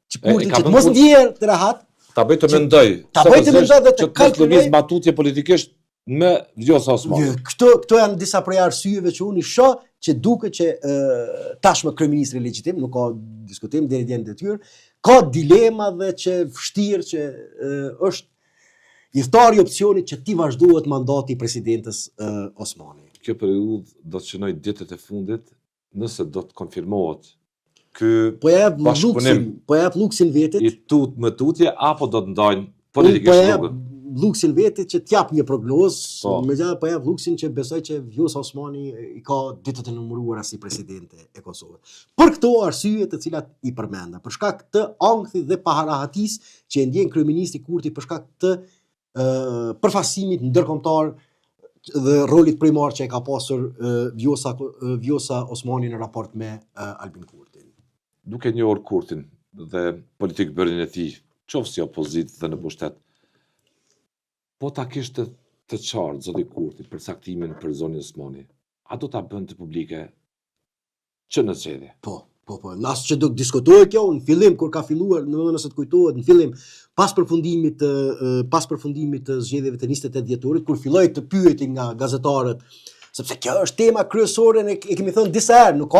S4: që Kurti që të mos ndjerë të rahat,
S2: ta bëj të mendoj.
S4: Ta bëj të mendoj dhe të
S2: kalkuloj matutje politikisht me Vjosa Osmani.
S4: Këto janë disa prej arsyeve që unë i shoh që duket që tashmë kryeministri legjitim, nuk ka diskutim deri në detyrë, ka dilema dhe që vështirë që është i thtarë i opsionit që ti vazhdohet mandati i presidentës Osmani.
S2: Kjo periudhë do të shënoj ditët e fundit nëse do të konfirmohet ky
S4: luksin vetit
S2: i me tutje apo do të ndajnë politikisht rrugën.
S4: Luksin vetit që t'jap një prognozë, megjithatë po jap luksin që besoj që Vjosa Osmani i ka ditët e numëruara si presidente e Kosovës. Për këto arsye të cilat i përmenda, për shkak të ankthit dhe paharahatisë që e ndjen kryeministri Kurti për shkak të përfaqësimit ndërkombëtar dhe rolit primar që e ka pasur Vjosa Osmani në raport me Albin Kurtin.
S2: Duke njohur Kurtin dhe politikë bërjen e tij, qoftë si opozitë dhe në pushtet, po ta kishte të qartë zoti Kurti për saktimin për zonjën Osmani, a do ta bënte publike që në çelje?
S4: Po. Nas që do të diskutohej kjo në fillim kur ka filluar, nëse të kujtohet, në fillim pas përfundimit të zgjedhjeve të 28 dhjetorit, kur filloi të pyeti nga gazetarët, sepse kjo është tema kryesore, ne e kemi thënë disa herë, nuk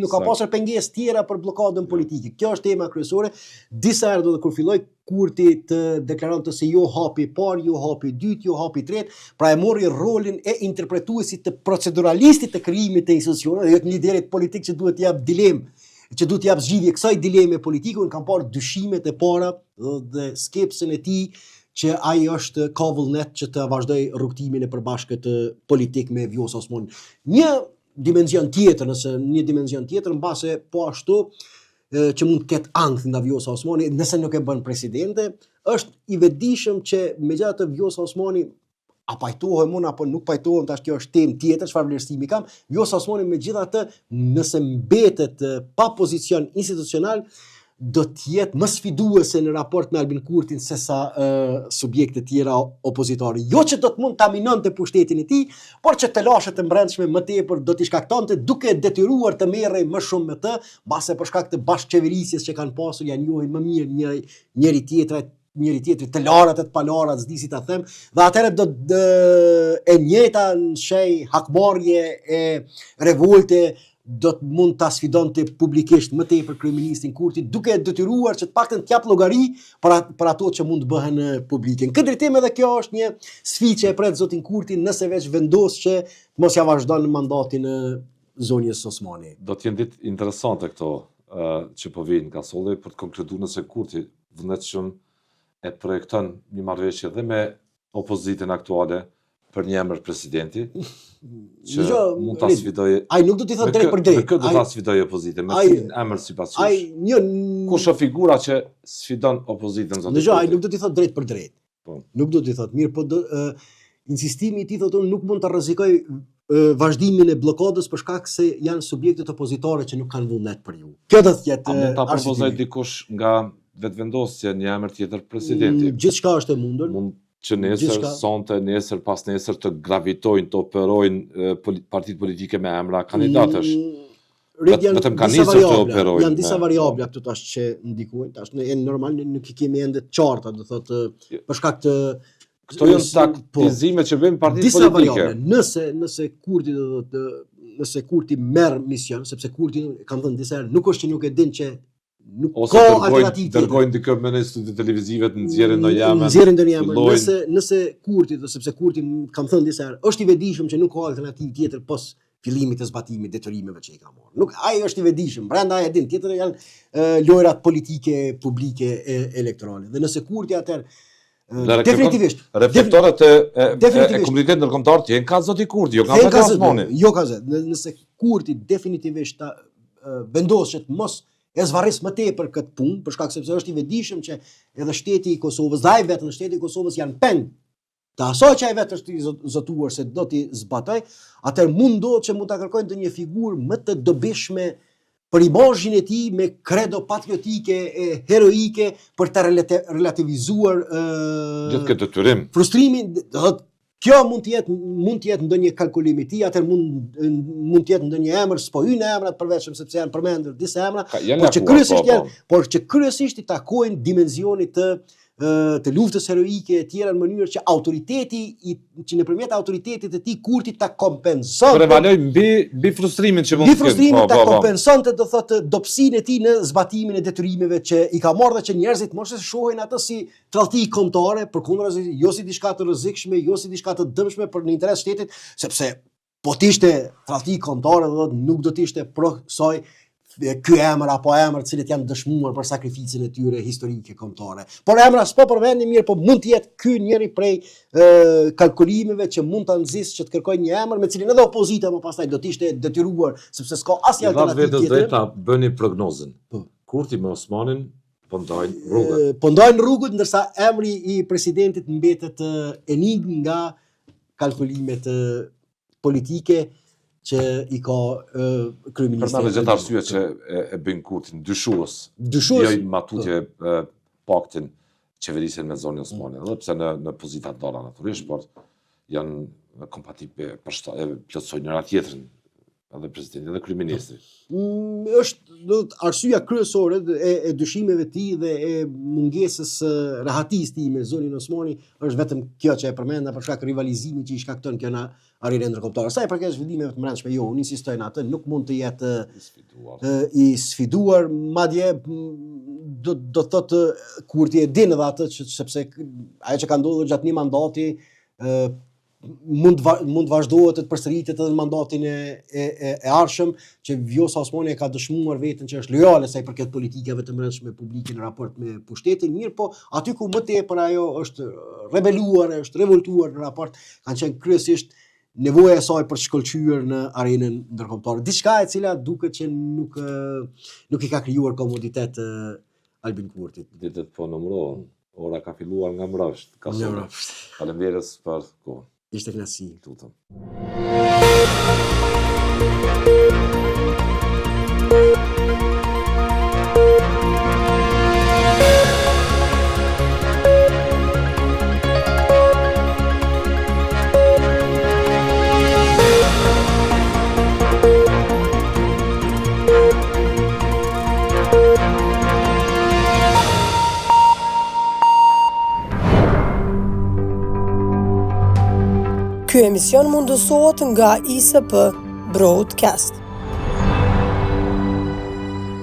S4: ka pasur pengesë tjera për bllokadën politike. Kjo është tema kryesore. Disa herë do të kur filloi Kurti të deklaronte se jo hapi i parë, jo hapi i dytë, jo hapi i tretë, pra e mori rolin e interpretuesit të proceduralistit të krijimit të institucioneve, jo të liderit politik që duhet të jap dilemë, që duhet të jap zgjidhje kësaj dileme politike. Unë kam parë dyshimet e para dhe skepsën e tij që ai ka vullnet që të vazhdoj rrugtimin e përbashkët politik me Vjosa Osmani. Një dimension tjetër, mbase po ashtu që mund të ketë ankth nga Vjosa Osmani, nëse nuk e bën presidente, është i vetëdijshëm që megjithatë Vjosa Osmani a pajtohem unë apo nuk pajtohem, tash kjo është temë tjetër, çfarë vlerësimi kam. Vjosa Osmani megjithatë, nëse mbetet pa pozicion institucional, do të jetë më sfiduese në raport me Albin Kurtin se sa subjekte tjera opozitare. Jo që do të mund ta minonte pushtetin e tij, por që të lashet e brendshme më tepër do t'i shkaktonte duke detyruar të merrej më shumë me të, mbase për shkak të bashkëqeverisjes që kanë pasur, janë njohin më mirë njëri tjetrit, të larat e të palarat, s'di si ta them, dhe atëherë do e njëjta në shej hakmarrje e revolte do të mund ta sfidonte publikisht më tepër kryeministrin Kurti, duke detyruar që të paktën t'jap llogari për ato që mund të bëhen publike. Në këtë drejtim edhe kjo është një sfidë që e pret zotin Kurti nëse veç vendos që mos ja vazhdon mandatin e zonjës Osmani.
S2: Do të jenë ditë interesante këto që po vijnë nga solli për të konkluduar nëse Kurti vullnetshëm e projekton një marrëveshje dhe me opozitën aktuale për një emër presidenti, që mund ta sfidojë.
S4: Ai nuk do t'i thotë drejt për drejt.
S2: Kë do ta sfidojë opozitën me cilin emër sipas jush? Kush është figura që sfidon opozitën zonë?
S4: Ai nuk do t'i thotë drejt për drejt. Nuk do t'i thotë, mirë, po insistimi i tij thotë unë nuk mund ta rrezikoj vazhdimin e bllokadës për shkak se janë subjektet opozitare që nuk kanë vullnet për ju. Kjo do të jetë.
S2: A mund ta propozoj dikush nga vetvendosja një emër tjetër presidenti?
S4: Gjithçka është e mundur.
S2: Mund që nesër, sonte, nesër, pas nesër të gravitojnë, të operojnë partitë politike me emra kandidatësh. Vetëm kanë nisur të operojnë.
S4: Janë disa variabla këtu tash që ndikojnë, tash në normal nuk i kemi ende të qarta, do thotë për shkak të
S2: këto janë taktizime që bëjmë partitë
S4: disa
S2: politike.
S4: Nëse Kurti merr mision, sepse Kurti kanë thënë disa herë, nuk është që nuk e din që Nuk
S2: Ose
S4: ka alternativë tjetër.
S2: dërgojnë dikë me në studio televizive të nxjerrin në Yemen.
S4: Nxjerrin në Yemen.
S2: fillojnë-
S4: Nëse Kurti, sepse Kurti kam thënë disa herë, është i vetëdijshëm që nuk ka alternativë tjetër pos fillimit të zbatimit detyrimeve që i ka marrë. Nuk ai është i vetëdijshëm. Brenda ai e din, tjetër janë lojrat politike publike elektorale. Dhe nëse Kurti atëherë definitivisht
S2: Reflektorët e
S4: Definitivisht.
S2: komunitetit ndërkombëtar të jenë ka zoti Kurti, jo ka
S4: Thejnë
S2: vetë Osmani.
S4: Jo ka zë. Nëse Kurti definitivisht ta vendos që të mos e zvarris më tepër këtë punë, për shkak sepse është i vetëdijshëm që edhe shteti i Kosovës, dhe ai vetë në shteti i Kosovës janë peng të asaj që ai vetë është i zotuar se do t'i zbatoj, atëherë ndodhet që mund ta kërkojnë të një figurë më të dobishme për imazhin e tij me credo patriotike e heroike për ta relativizuar
S2: Gjithë këtë detyrim.
S4: frustrimin, do thotë kjo mund të jetë ndonjë kalkulim i tij, atëherë mund të jetë ndonjë emër, s'po hyn emrat përveçëm sepse janë përmendur disa emra, por që kryesisht i takojnë dimenzionit të luftës heroike e tjera në mënyrë që autoriteti që nëpërmjet autoritetit të tij Kurti ta kompensonte.
S2: Prevaloj mbi frustrimin që mund të ketë.
S4: Mbi frustrimin ta kompensonte, do thotë dobësinë e tij në zbatimin e detyrimeve që i ka marrë dhe që njerëzit mos e shohin atë si tradhti kombëtare, përkundrazi jo si diçka të rrezikshme, jo si diçka të dëmshme për në interes shtetit, sepse po të ishte tradhti kombëtare, do thotë nuk do të ishte pro kësaj ky emër apo emër të cilët janë dëshmuar për sakrificën e tyre historike kombëtare. Por emra s'po përmendin mirë, po mund të jetë ky njëri prej kalkulimeve që mund ta nxjisë që të kërkojë një emër me cilin edhe opozita më pastaj do të ishte detyruar sepse s'ka asnjë alternativë tjetër.
S2: Vetë ta bëni prognozën. Kurti me Osmanin po ndajnë rrugët.
S4: Po ndajnë rrugët ndërsa emri i presidentit mbetet enigmë nga kalkulimet politike që i ka kryeministri.
S2: Për gjithë arsye që e bëjnë Kurtin dyshues. Jo matutje paktin qeverisjen me zonin Osmani, edhe pse në pozita ndara natyrisht, por janë kompatible plotësojnë njëra tjetrën, edhe presidenti dhe kryeministri.
S4: Është arsyeja kryesore e dyshimeve të tij dhe e mungesës rahatisë tij me zonin Osmani është vetëm kjo që e përmenda për shkak rivalizimit që i shkakton kjo në arenën ndërkombëtare. Sa i përket zhvillimeve të mbrëmshme, jo, unë insistoj në atë, nuk mund të jetë i sfiduar, madje do thotë Kurti e din edhe atë sepse ajo që ka ndodhur gjatë një mandati mund vazhdohet të përsëritet edhe në mandatin e ardhshëm që Vjosa Osmani ka dëshmuar veten që është lojale sa i përket politikave të mbrëmshme publike në raport me pushtetin, mirë po aty ku më tepër ajo është rebeluar, është revoltuar në raport kanë qenë kryesisht nevoja e saj për të shkëlqyer në arenën ndërkombëtare. Diçka e cila duket që nuk i ka krijuar komoditet Albin Kurtit.
S2: Ditët po numërohen. Ora ka filluar nga mbrapsht. Faleminderit për kohën.
S4: Ishte kënaqësi.
S2: Tutëm.
S1: Ky emision mundësohet nga ISP Broadcast.